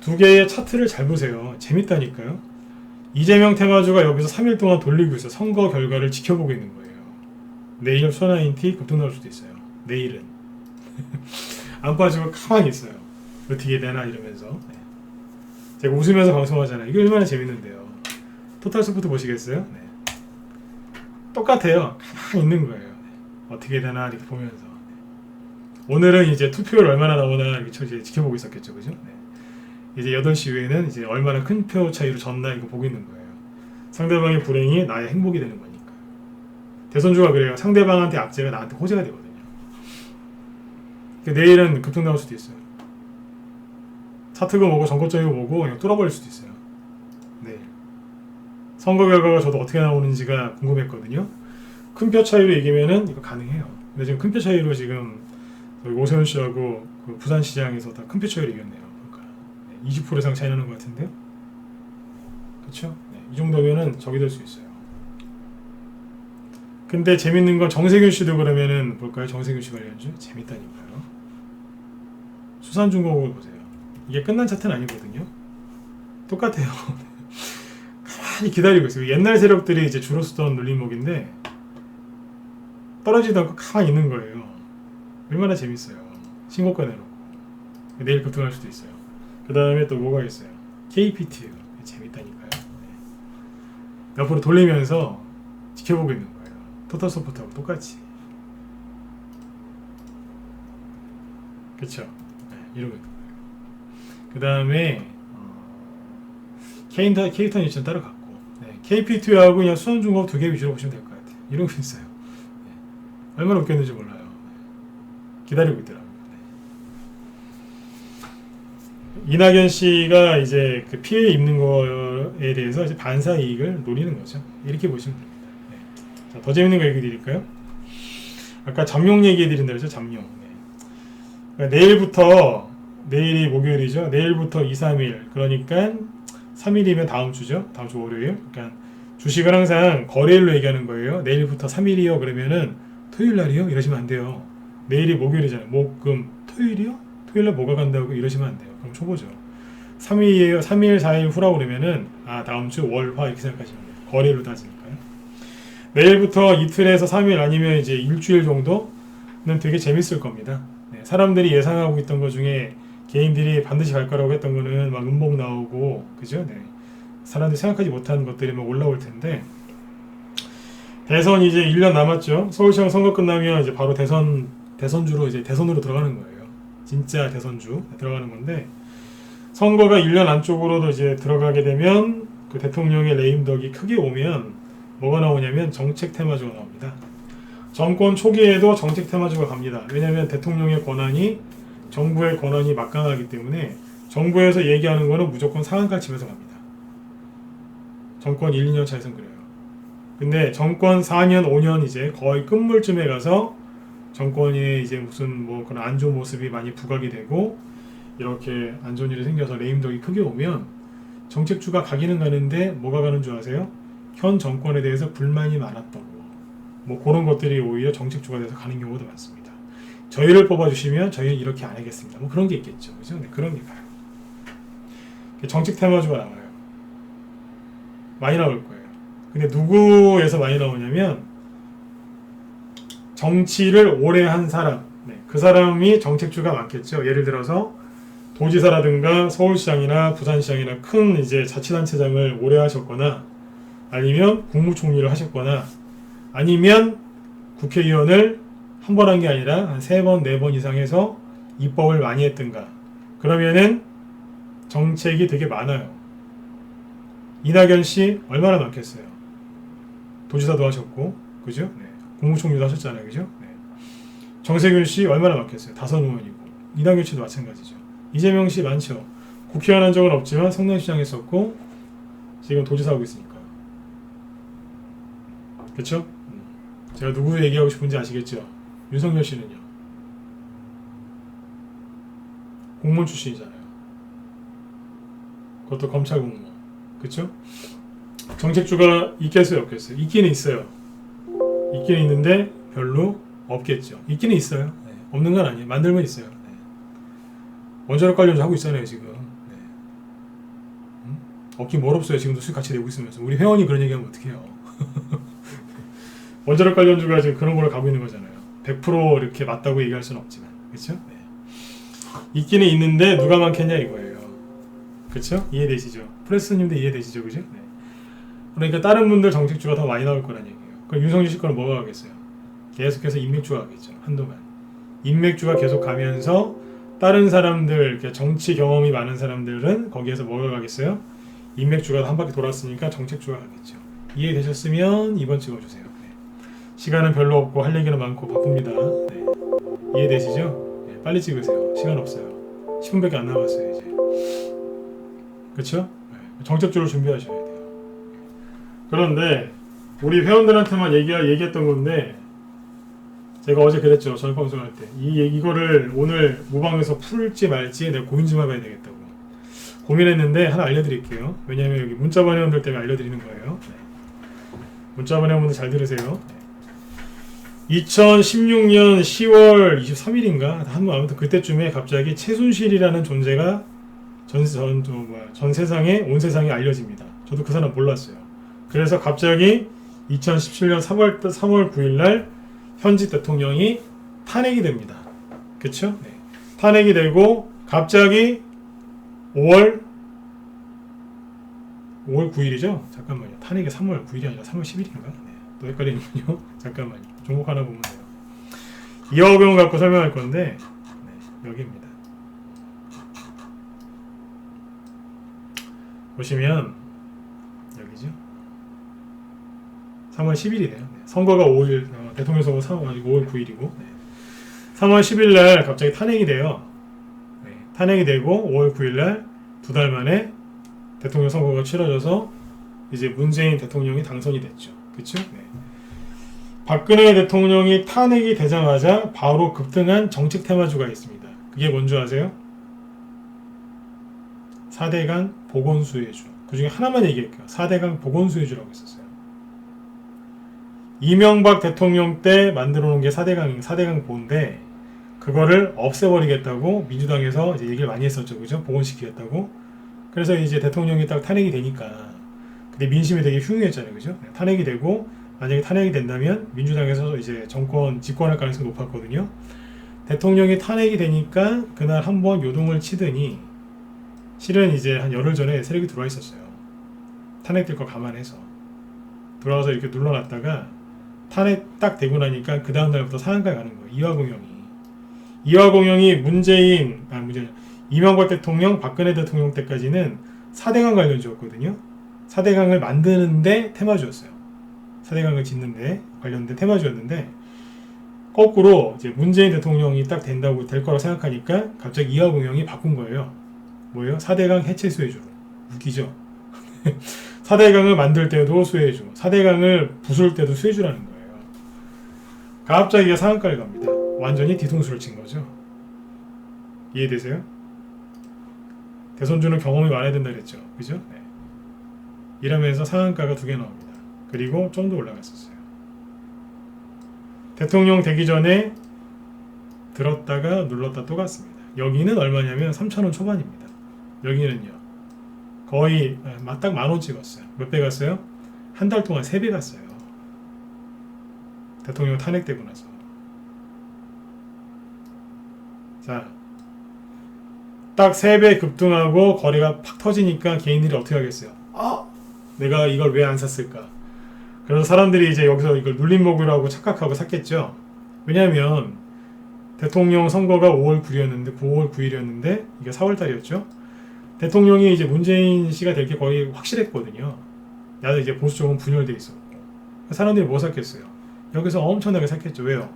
두 개의 차트를 잘 보세요. 재밌다니까요. 이재명 테마주가 여기서 3일 동안 돌리고 있어요. 선거 결과를 지켜보고 있는 거예요. 내일 소나인티 급등 나올 수도 있어요. 내일은 안 빠지고 가만히 있어요. 어떻게 되나 이러면서. 네. 제가 웃으면서 방송하잖아요. 이게 얼마나 재밌는데요. 토탈소프트 보시겠어요? 네. 똑같아요. 가만히 있는 거예요. 네. 어떻게 되나 이렇게 보면서. 네. 오늘은 이제 투표율 얼마나 나오나 이렇게 이제 지켜보고 있었겠죠, 그죠? 네. 이제 8시 이후에는 이제 얼마나 큰 표 차이로 졌나 이거 보고 있는 거예요. 상대방의 불행이 나의 행복이 되는 거니까. 대선주가 그래요. 상대방한테 악재가 나한테 호재가 되거든요. 그러니까 내일은 급등 나올 수도 있어요. 차트가 뭐고 정권적이고 뭐고 그냥 뚫어버릴 수도 있어요. 네. 선거 결과가 저도 어떻게 나오는지가 궁금했거든요. 큰 표 차이로 이기면은 이거 가능해요. 근데 지금 큰 표 차이로 지금 오세훈 씨하고 그 부산시장에서 다 큰 표 차이로 이겼네요. 그러니까 20% 이상 차이 나는 것 같은데요. 그렇죠? 네. 이 정도면은 적이 될 수 있어요. 근데 재밌는 건 정세균 씨도 그러면은 볼까요? 정세균 씨 관련주 재밌다니까요. 수산중공업을 보세요. 이게 끝난 차트는 아니거든요. 똑같아요. 가만히 기다리고 있어요. 옛날 세력들이 이제 주로 쓰던 눌림목인데 떨어지도 않고 가만히 있는 거예요. 얼마나 재밌어요. 신고가 내놓고 내일 급등할 수도 있어요. 그 다음에 또 뭐가 있어요? KPT 재밌다니까요. 네. 옆으로 돌리면서 지켜보고 있는 거예요. 토탈소프트하고 똑같이. 그쵸? 네, 이러고 있는 거예요. 그 다음에 K턴 유치는 따로 갖고, 네, KP2하고 그냥 수원중공업 2개 위주로 보시면 될 것 같아요. 이러고 있어요. 네. 얼마나 웃겼는지 몰라요. 네. 기다리고 있더라고요. 네. 이낙연 씨가 이제 그 피해 입는 거에 대해서 이제 반사 이익을 노리는 거죠. 이렇게 보시면 됩니다. 네. 자, 더 재밌는 거 얘기 드릴까요? 아까 잠룡 얘기해 드린다 그랬죠? 잠룡. 네. 그러니까 내일이 목요일이죠. 내일부터 2, 3일. 그러니까 3일이면 다음 주죠. 다음 주 월요일. 그러니까 주식을 항상 거래일로 얘기하는 거예요. 내일부터 3일이요. 그러면은 토요일 날이요? 이러시면 안 돼요. 내일이 목요일이잖아요. 목, 금, 토요일이요? 토요일 날 뭐가 간다고 이러시면 안 돼요. 그럼 초보죠. 3일이에요. 3일, 4일 후라고 그러면은 다음 주 월, 화 이렇게 생각하시면 돼요. 거래일로 따지니까요. 내일부터 이틀에서 3일 아니면 이제 일주일 정도는 되게 재밌을 겁니다. 네, 사람들이 예상하고 있던 것 중에 개인들이 반드시 갈 거라고 했던 거는 막 음봉 나오고, 그죠? 네. 사람들이 생각하지 못한 것들이 막 올라올 텐데, 대선 이제 1년 남았죠. 서울시장 선거 끝나면 이제 바로 대선주로 이제 대선으로 들어가는 거예요. 진짜 대선주 들어가는 건데, 선거가 1년 안쪽으로도 이제 들어가게 되면 그 대통령의 레임덕이 크게 오면 뭐가 나오냐면 정책 테마주가 나옵니다. 정권 초기에도 정책 테마주가 갑니다. 왜냐하면 대통령의 권한이 정부의 권한이 막강하기 때문에 정부에서 얘기하는 거는 무조건 상한가 치면서 갑니다. 정권 1, 2년 차에선 그래요. 근데 정권 4년, 5년 이제 거의 끝물쯤에 가서 정권이 이제 무슨 뭐 그런 안 좋은 모습이 많이 부각이 되고 이렇게 안 좋은 일이 생겨서 레임덕이 크게 오면 정책주가 가기는 가는데 뭐가 가는 줄 아세요? 현 정권에 대해서 불만이 많았던 거. 뭐 그런 것들이 오히려 정책주가 돼서 가는 경우도 많습니다. 저희를 뽑아주시면 저희는 이렇게 안 하겠습니다. 뭐 그런 게 있겠죠. 그죠? 네, 그런 게 가요. 정책 테마주가 나와요. 많이 나올 거예요. 근데 누구에서 많이 나오냐면 정치를 오래 한 사람, 네, 그 사람이 정책주가 많겠죠. 예를 들어서 도지사라든가 서울시장이나 부산시장이나 큰 이제 자치단체장을 오래 하셨거나 아니면 국무총리를 하셨거나 아니면 국회의원을 한 번 한 게 아니라 한 3번, 4번 이상 해서 입법을 많이 했든가 그러면은 정책이 되게 많아요. 이낙연 씨 얼마나 많겠어요. 도지사도 하셨고, 그죠? 네. 국무총리도 하셨잖아요, 그죠? 네. 정세균 씨 얼마나 많겠어요. 다선 의원이고, 이낙연 씨도 마찬가지죠. 이재명 씨 많죠. 국회의원 한 적은 없지만 성남시장 했었고, 지금 도지사 하고 있으니까. 그쵸? 제가 누구 얘기하고 싶은지 아시겠죠? 윤석열 씨는요. 공무원 출신이잖아요. 그것도 검찰 공무원. 그쵸? 정책주가 있겠어요, 없겠어요? 있기는 있어요. 있기는 있는데 별로 없겠죠. 있기는 있어요. 네. 없는 건 아니에요. 만들면 있어요. 네. 원자력 관련주 하고 있잖아요, 지금. 네. 없긴 뭘 없어요. 지금도 수익 같이 내고 있으면서. 우리 회원이 그런 얘기하면 어떡해요. 원자력 관련주가 지금 그런 걸로 가고 있는 거잖아요. 100% 이렇게 맞다고 얘기할 수는 없지만. 그쵸? 네. 있기는 있는데 누가 많겠냐 이거예요. 그쵸? 이해되시죠? 프레스님도 이해되시죠? 그죠? 네. 그러니까 다른 분들 정책주가 더 많이 나올 거란 얘기예요. 그럼 윤석열 씨 거는 뭐가 가겠어요? 계속해서 인맥주가 가겠죠. 한동안. 인맥주가 계속 가면서 다른 사람들, 정치 경험이 많은 사람들은 거기에서 뭐가 가겠어요? 인맥주가 한 바퀴 돌았으니까 정책주가 가겠죠. 이해되셨으면 2번 찍어주세요. 네. 시간은 별로 없고 할 얘기는 많고 바쁩니다. 네. 이해되시죠? 네. 빨리 찍으세요. 시간 없어요. 10분밖에 안 남았어요 이제. 그쵸? 네. 정책주를 준비하셔야 돼요. 그런데 우리 회원들한테만 얘기했던 건데 제가 어제 그랬죠. 저녁 방송할 때 이거를 오늘 무방에서 풀지 말지 내가 고민 좀 해봐야 되겠다고 고민했는데 하나 알려드릴게요. 왜냐하면 여기 문자번 회원들 때문에 알려드리는 거예요. 네. 문자번 회원분들 잘 들으세요. 네. 2016년 10월 23일인가 아무튼 그때쯤에 갑자기 최순실이라는 존재가 전 세상에 온 세상에 알려집니다. 저도 그 사람 몰랐어요. 그래서 갑자기 2017년 3월 9일날 현직 대통령이 탄핵이 됩니다. 그쵸? 네. 탄핵이 되고 갑자기 5월 9일이죠? 잠깐만요. 탄핵이 3월 9일이 아니라 3월 10일인가? 네. 또 헷갈리는군요. 잠깐만요. 종목 하나 보면 돼요. 이화병 갖고 설명할 건데 네. 여기입니다. 보시면 여기죠? 3월 10일이네요. 선거가 5일, 대통령 선거 5월 9일이고, 네. 3월 10일 날 갑자기 탄핵이 돼요. 네. 탄핵이 되고 5월 9일 날 2달 만에 대통령 선거가 치러져서 이제 문재인 대통령이 당선이 됐죠. 그쵸? 네. 박근혜 대통령이 탄핵이 되자마자 바로 급등한 정책 테마주가 있습니다. 그게 뭔 줄 아세요? 4대강 보건수혜주. 그 중에 하나만 얘기할게요. 4대강 보건수혜주라고 있었어요. 이명박 대통령 때 만들어 놓은 게 4대강 보인데 그거를 없애버리겠다고 민주당에서 이제 얘기를 많이 했었죠. 그죠? 복원시키겠다고. 그래서 이제 대통령이 딱 탄핵이 되니까 근데 민심이 되게 흉흉했잖아요. 그죠? 탄핵이 되고 만약에 탄핵이 된다면 민주당에서 이제 정권 집권할 가능성이 높았거든요. 대통령이 탄핵이 되니까 그날 한번 요동을 치더니 실은 이제 한 열흘 전에 세력이 들어와 있었어요. 탄핵될 거 감안해서 들어와서 이렇게 눌러놨다가 탄핵 딱 되고 나니까 그 다음 날부터 상한가에 가는 거예요. 이화공영이 이명박 대통령, 박근혜 대통령 때까지는 4대강 관련주였거든요. 4대강을 만드는데 테마주였어요. 4대강을 짓는데 관련된 테마주였는데 거꾸로 이제 문재인 대통령이 딱 될 거라고 생각하니까 갑자기 이화공영이 바꾼 거예요. 뭐예요? 4대강 해체 수혜주로. 웃기죠? 사대강을 만들 때도 수혜주, 사대강을 부술 때도 수혜주라는 거예요. 갑자기 이게 상한가를 갑니다. 완전히 뒤통수를 친 거죠. 이해되세요? 대선주는 경험이 많아야 된다 그랬죠. 그죠? 네. 이러면서 상한가가 2개 나옵니다. 그리고 좀 더 올라갔었어요. 대통령 되기 전에 들었다가 눌렀다 또 갔습니다. 여기는 얼마냐면 3,000원 초반입니다. 여기는요. 거의 딱 10,000원 찍었어요. 몇 배 갔어요? 한 달 동안 3배 갔어요. 대통령 탄핵되고 나서. 자, 딱 3배 급등하고 거래가 팍 터지니까 개인들이 어떻게 하겠어요? 내가 이걸 왜 안 샀을까? 그래서 사람들이 이제 여기서 이걸 눌림목이라고 착각하고 샀겠죠. 왜냐하면 대통령 선거가 5월 9일이었는데 9월 9일이었는데 이게 4월 달이었죠. 대통령이 이제 문재인 씨가 될 게 거의 확실했거든요. 야도 이제 보수 쪽은 분열돼 있었고 사람들이 뭐 샀겠어요? 여기서 엄청나게 샀겠죠. 왜요?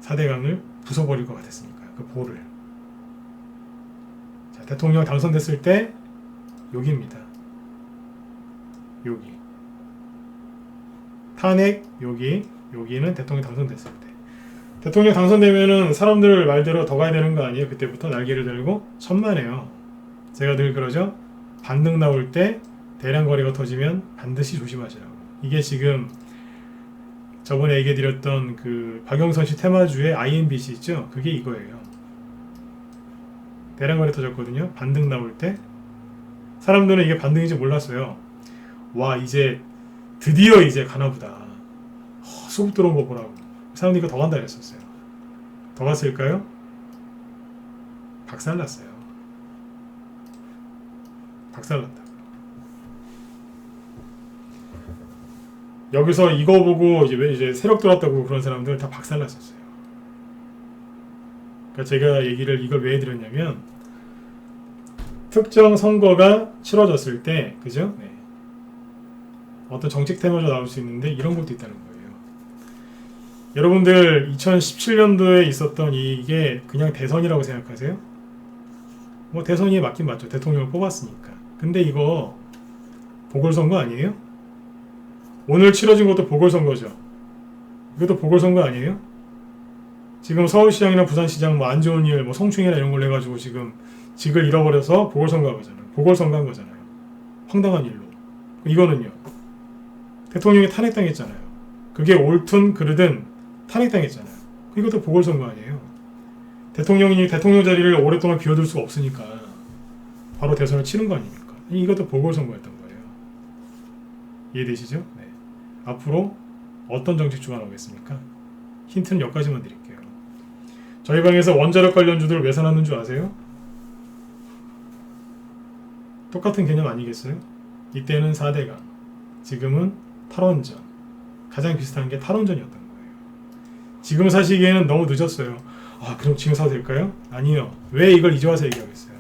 4대강을 부숴버릴 것 같았으니까 그 보를. 자, 대통령 당선됐을 때 여기입니다. 여기 탄핵 여기는 대통령 당선됐을 때. 대통령 당선되면은 사람들 말대로 더 가야 되는 거 아니에요? 그때부터 날개를 들고 천만에요. 제가 늘 그러죠. 반등 나올 때 대량 거래가 터지면 반드시 조심하시라고. 이게 지금 저번에 얘기해드렸던 그 박영선 씨 테마주의 IMBC 있죠? 그게 이거예요. 대량 거래 터졌거든요. 반등 나올 때 사람들은 이게 반등인지 몰랐어요. 와, 이제 드디어 이제 가나보다. 수급 들어온 거 보라고. 사람들이 이거 더 간다 그랬었어요. 더 갔을까요? 박살났어요. 박살났다. 여기서 이거 보고 이제 세력 들어왔다고 그런 사람들 다 박살났었어요. 그러니까 제가 이걸 왜 해드렸냐면 특정 선거가 치러졌을 때, 그죠? 네. 어떤 정책 테마로 나올 수 있는데 이런 것도 있다는 거예요. 여러분들 2017년도에 있었던 이게 그냥 대선이라고 생각하세요? 뭐 대선이 맞긴 맞죠. 대통령을 뽑았으니까. 근데 이거 보궐선거 아니에요? 오늘 치러진 것도 보궐선거죠. 이것도 보궐선거 아니에요? 지금 서울시장이나 부산시장 뭐 안 좋은 일, 뭐 성추행이나 이런 걸 해가지고 지금 직을 잃어버려서 보궐선거 한 거잖아요. 보궐선거 한 거잖아요. 황당한 일로. 이거는요. 대통령이 탄핵당했잖아요. 그게 옳든 그르든 탄핵당했잖아요. 이것도 보궐선거 아니에요. 대통령이 대통령 자리를 오랫동안 비워둘 수가 없으니까 바로 대선을 치른 거 아닙니까? 이것도 보궐선거였던 거예요. 이해되시죠? 네. 앞으로 어떤 정책주가 나오겠습니까? 힌트는 여기까지만 드릴게요. 저희 방에서 원자력 관련주들 왜 사놨는 줄 아세요? 똑같은 개념 아니겠어요? 이때는 4대강, 지금은 탈원전. 가장 비슷한 게 탈원전이었던 거예요. 지금 사시기에는 너무 늦었어요. 그럼 지금 사도 될까요? 아니요. 왜 이걸 이제 와서 얘기하겠어요?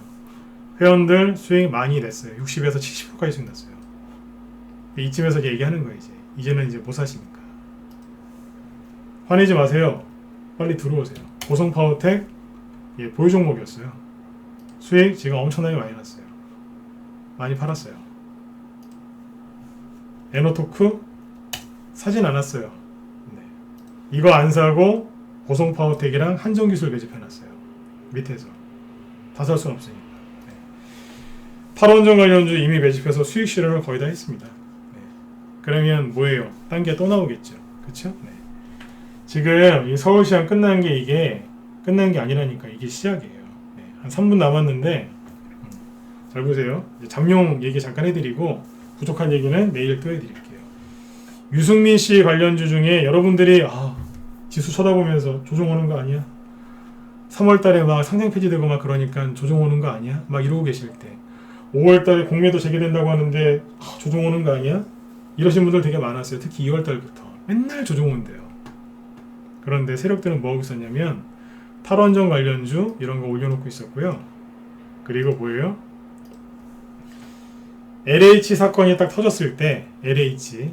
회원들 수익 많이 냈어요. 60에서 70%까지 수익 났어요. 이쯤에서 얘기하는 거예요. 이제는 못 사십니까? 화내지 마세요. 빨리 들어오세요. 고성파워텍 보유 종목이었어요. 수익 지금 엄청나게 많이 났어요. 많이 팔았어요. 에너토크 사진 않았어요. 네. 이거 안 사고 고성파워텍이랑 한정기술 매집해놨어요. 밑에서 다 살 수는 없으니까. 네. 탈원전 관련주 이미 매집해서 수익 실현을 거의 다 했습니다. 네. 그러면 뭐예요? 딴 게 또 나오겠죠. 그쵸? 네. 지금 이 서울시장 끝난 게 이게 끝난 게 아니라니까 이게 시작이에요. 네. 한 3분 남았는데 잘 보세요. 이제 잠룡 얘기 잠깐 해드리고 부족한 얘기는 내일 또 해드릴게요. 유승민 씨 관련주 중에 여러분들이 지수 쳐다보면서 조정 오는 거 아니야? 3월달에 막 상장 폐지되고 막 그러니까 조정 오는 거 아니야? 막 이러고 계실 때 5월달에 공매도 재개된다고 하는데 조정 오는 거 아니야? 이러신 분들 되게 많았어요. 특히 2월달부터 맨날 조정 온대요. 그런데 세력들은 뭐 하고 있었냐면 탈원전 관련주 이런 거 올려놓고 있었고요. 그리고 뭐예요? LH 사건이 딱 터졌을 때 LH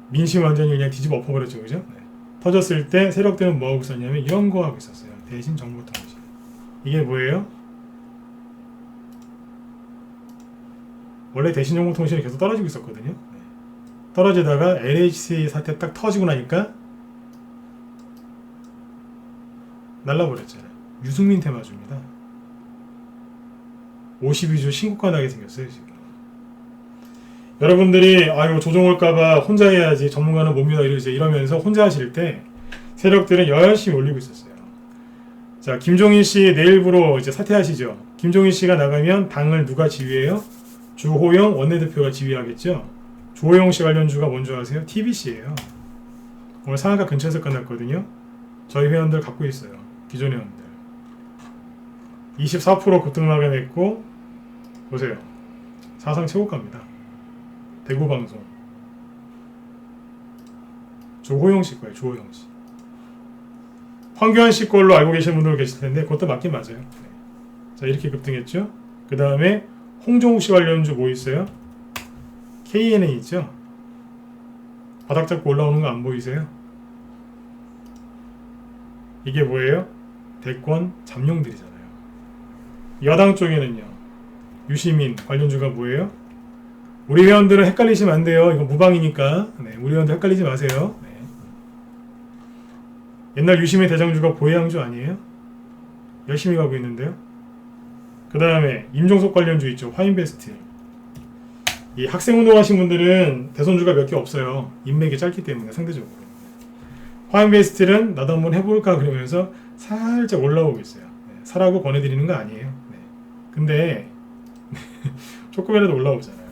민심 완전히 그냥 뒤집어 엎어버렸죠. 그죠? 네. 터졌을 때 세력들은 뭐 하고 있었냐면 이런 거 하고 있었어요. 대신 정보통신. 이게 뭐예요? 원래 대신정보통신이 계속 떨어지고 있었거든요. 네. 떨어지다가 LHC 사태 딱 터지고 나니까 날라버렸잖아요. 유승민 테마주입니다. 52주 신고가 나게 생겼어요 지금. 여러분들이 이거 조정 올까봐 혼자 해야지 전문가는 못 믿어 이러면서 혼자 하실 때 세력들은 열심히 올리고 있었어요. 자, 김종인 씨 내일부로 이제 사퇴하시죠. 김종인 씨가 나가면 당을 누가 지휘해요? 주호영 원내대표가 지휘하겠죠. 주호영 씨 관련주가 뭔지 아세요? TBC예요. 오늘 상한가 근처에서 끝났거든요. 저희 회원들 갖고 있어요. 기존 회원들 24% 급등하게 됐고 보세요. 사상 최고가입니다. 대구방송 조호영 씨 거예요. 조호영 씨. 황교안 씨 걸로 알고 계시는 분들 계실 텐데 그것도 맞긴 맞아요. 네. 자, 이렇게 급등했죠. 그 다음에 홍종욱 씨 관련주 뭐 있어요? KNN 있죠. 바닥 잡고 올라오는 거 안 보이세요? 이게 뭐예요? 대권 잠룡들이잖아요. 여당 쪽에는요. 유시민 관련주가 뭐예요? 우리 회원들은 헷갈리시면 안 돼요. 이거 무방이니까. 네, 우리 회원들 헷갈리지 마세요. 네. 옛날 유시민 대장주가 보혜양주 아니에요? 열심히 가고 있는데요. 그 다음에 임종석 관련주 있죠. 화인베스트. 이 학생운동 하신 분들은 대선주가 몇 개 없어요. 인맥이 짧기 때문에 상대적으로. 화인베스트는 나도 한번 해볼까 그러면서 살짝 올라오고 있어요. 네, 사라고 권해드리는 거 아니에요. 네. 근데 조금이라도 올라오잖아요.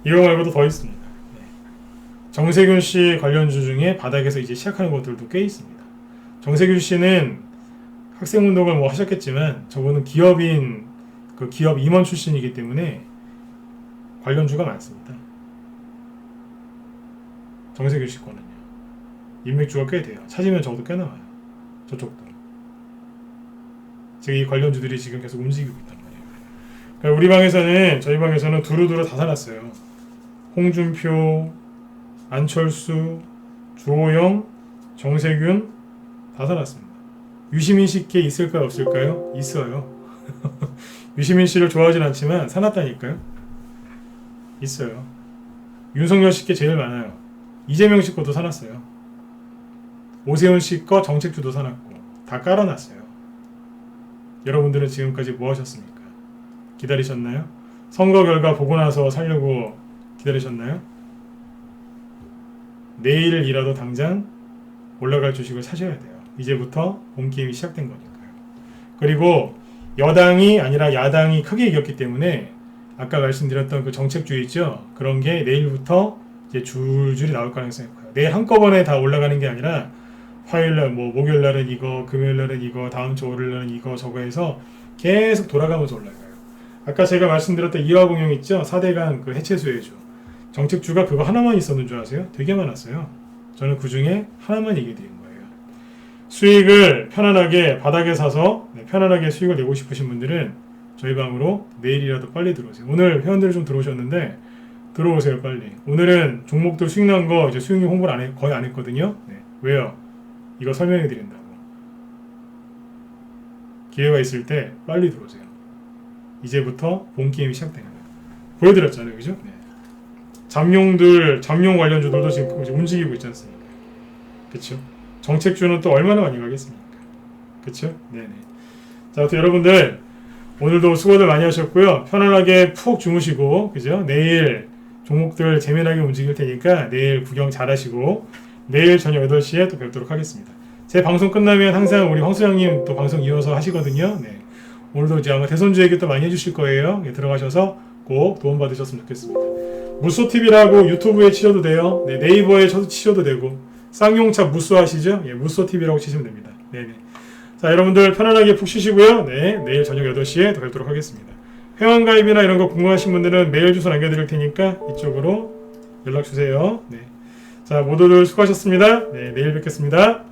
이거 말고도 더 있습니다. 네. 정세균 씨 관련주 중에 바닥에서 이제 시작하는 것들도 꽤 있습니다. 정세균 씨는 학생운동을 뭐 하셨겠지만 저분은 기업인 그 기업 임원 출신이기 때문에 관련주가 많습니다. 정세균 씨 거는요. 인맥주가 꽤 돼요. 찾으면 저도 꽤 나와요. 저쪽도. 지금 이 관련주들이 지금 계속 움직이고 있단 말이에요. 그러니까 우리 방에서는 저희 방에서는 두루두루 다 사놨어요. 홍준표, 안철수, 주호영, 정세균 다 사놨습니다. 유시민 씨께 있을까요? 없을까요? 있어요. 유시민 씨를 좋아하진 않지만 사놨다니까요. 있어요. 윤석열 씨께 제일 많아요. 이재명 씨 것도 사놨어요. 오세훈 씨 거 정책주도 사놨고 다 깔아놨어요. 여러분들은 지금까지 뭐 하셨습니까? 기다리셨나요? 선거 결과 보고 나서 살려고 기다리셨나요? 내일이라도 당장 올라갈 주식을 사셔야 돼요. 이제부터 본게임이 시작된 거니까요. 그리고 여당이 아니라 야당이 크게 이겼기 때문에 아까 말씀드렸던 그 정책주의 있죠? 그런 게 내일부터 이제 줄줄이 나올 가능성이 커요. 내일 한꺼번에 다 올라가는 게 아니라 화요일날 뭐 목요일날은 이거, 금요일날은 이거, 다음 주 월요일날은 이거 저거 해서 계속 돌아가면서 올라가요. 아까 제가 말씀드렸던 이화공영 있죠? 4대강 그 해체수혜주. 정책주가 그거 하나만 있었는 줄 아세요? 되게 많았어요. 저는 그 중에 하나만 얘기해 드린 거예요. 수익을 편안하게 바닥에 사서 편안하게 수익을 내고 싶으신 분들은 저희 방으로 내일이라도 빨리 들어오세요. 오늘 회원들이 좀 들어오셨는데 들어오세요 빨리. 오늘은 종목들 수익 난 거 이제 수익률 홍보를 거의 안 했거든요. 네. 왜요? 이거 설명해 드린다고. 기회가 있을 때 빨리 들어오세요. 이제부터 본 게임이 시작되는 거예요. 보여드렸잖아요, 그죠? 네. 잠룡 관련주들도 지금 이제 움직이고 있지 않습니까? 그쵸? 정책주는 또 얼마나 많이 가겠습니까? 그쵸? 네네. 자, 또 여러분들 오늘도 수고들 많이 하셨고요. 편안하게 푹 주무시고, 그죠? 내일 종목들 재미나게 움직일 테니까 내일 구경 잘 하시고, 내일 저녁 8시에 또 뵙도록 하겠습니다. 제 방송 끝나면 항상 우리 황수장님 또 방송 이어서 하시거든요. 네. 오늘도 이제 아마 대선주 얘기 또 많이 해주실 거예요. 네, 들어가셔서 꼭 도움 받으셨으면 좋겠습니다. 무쏘TV라고 유튜브에 치셔도 돼요. 네, 네이버에 치셔도 되고, 쌍용차 무쏘 하시죠? 예, 무쏘TV라고 치시면 됩니다. 네네. 자, 여러분들 편안하게 푹 쉬시고요. 네, 내일 저녁 8시에 또 뵙도록 하겠습니다. 회원가입이나 이런 거 궁금하신 분들은 메일 주소 남겨드릴 테니까 이쪽으로 연락 주세요. 네. 자, 모두들 수고하셨습니다. 네, 내일 뵙겠습니다.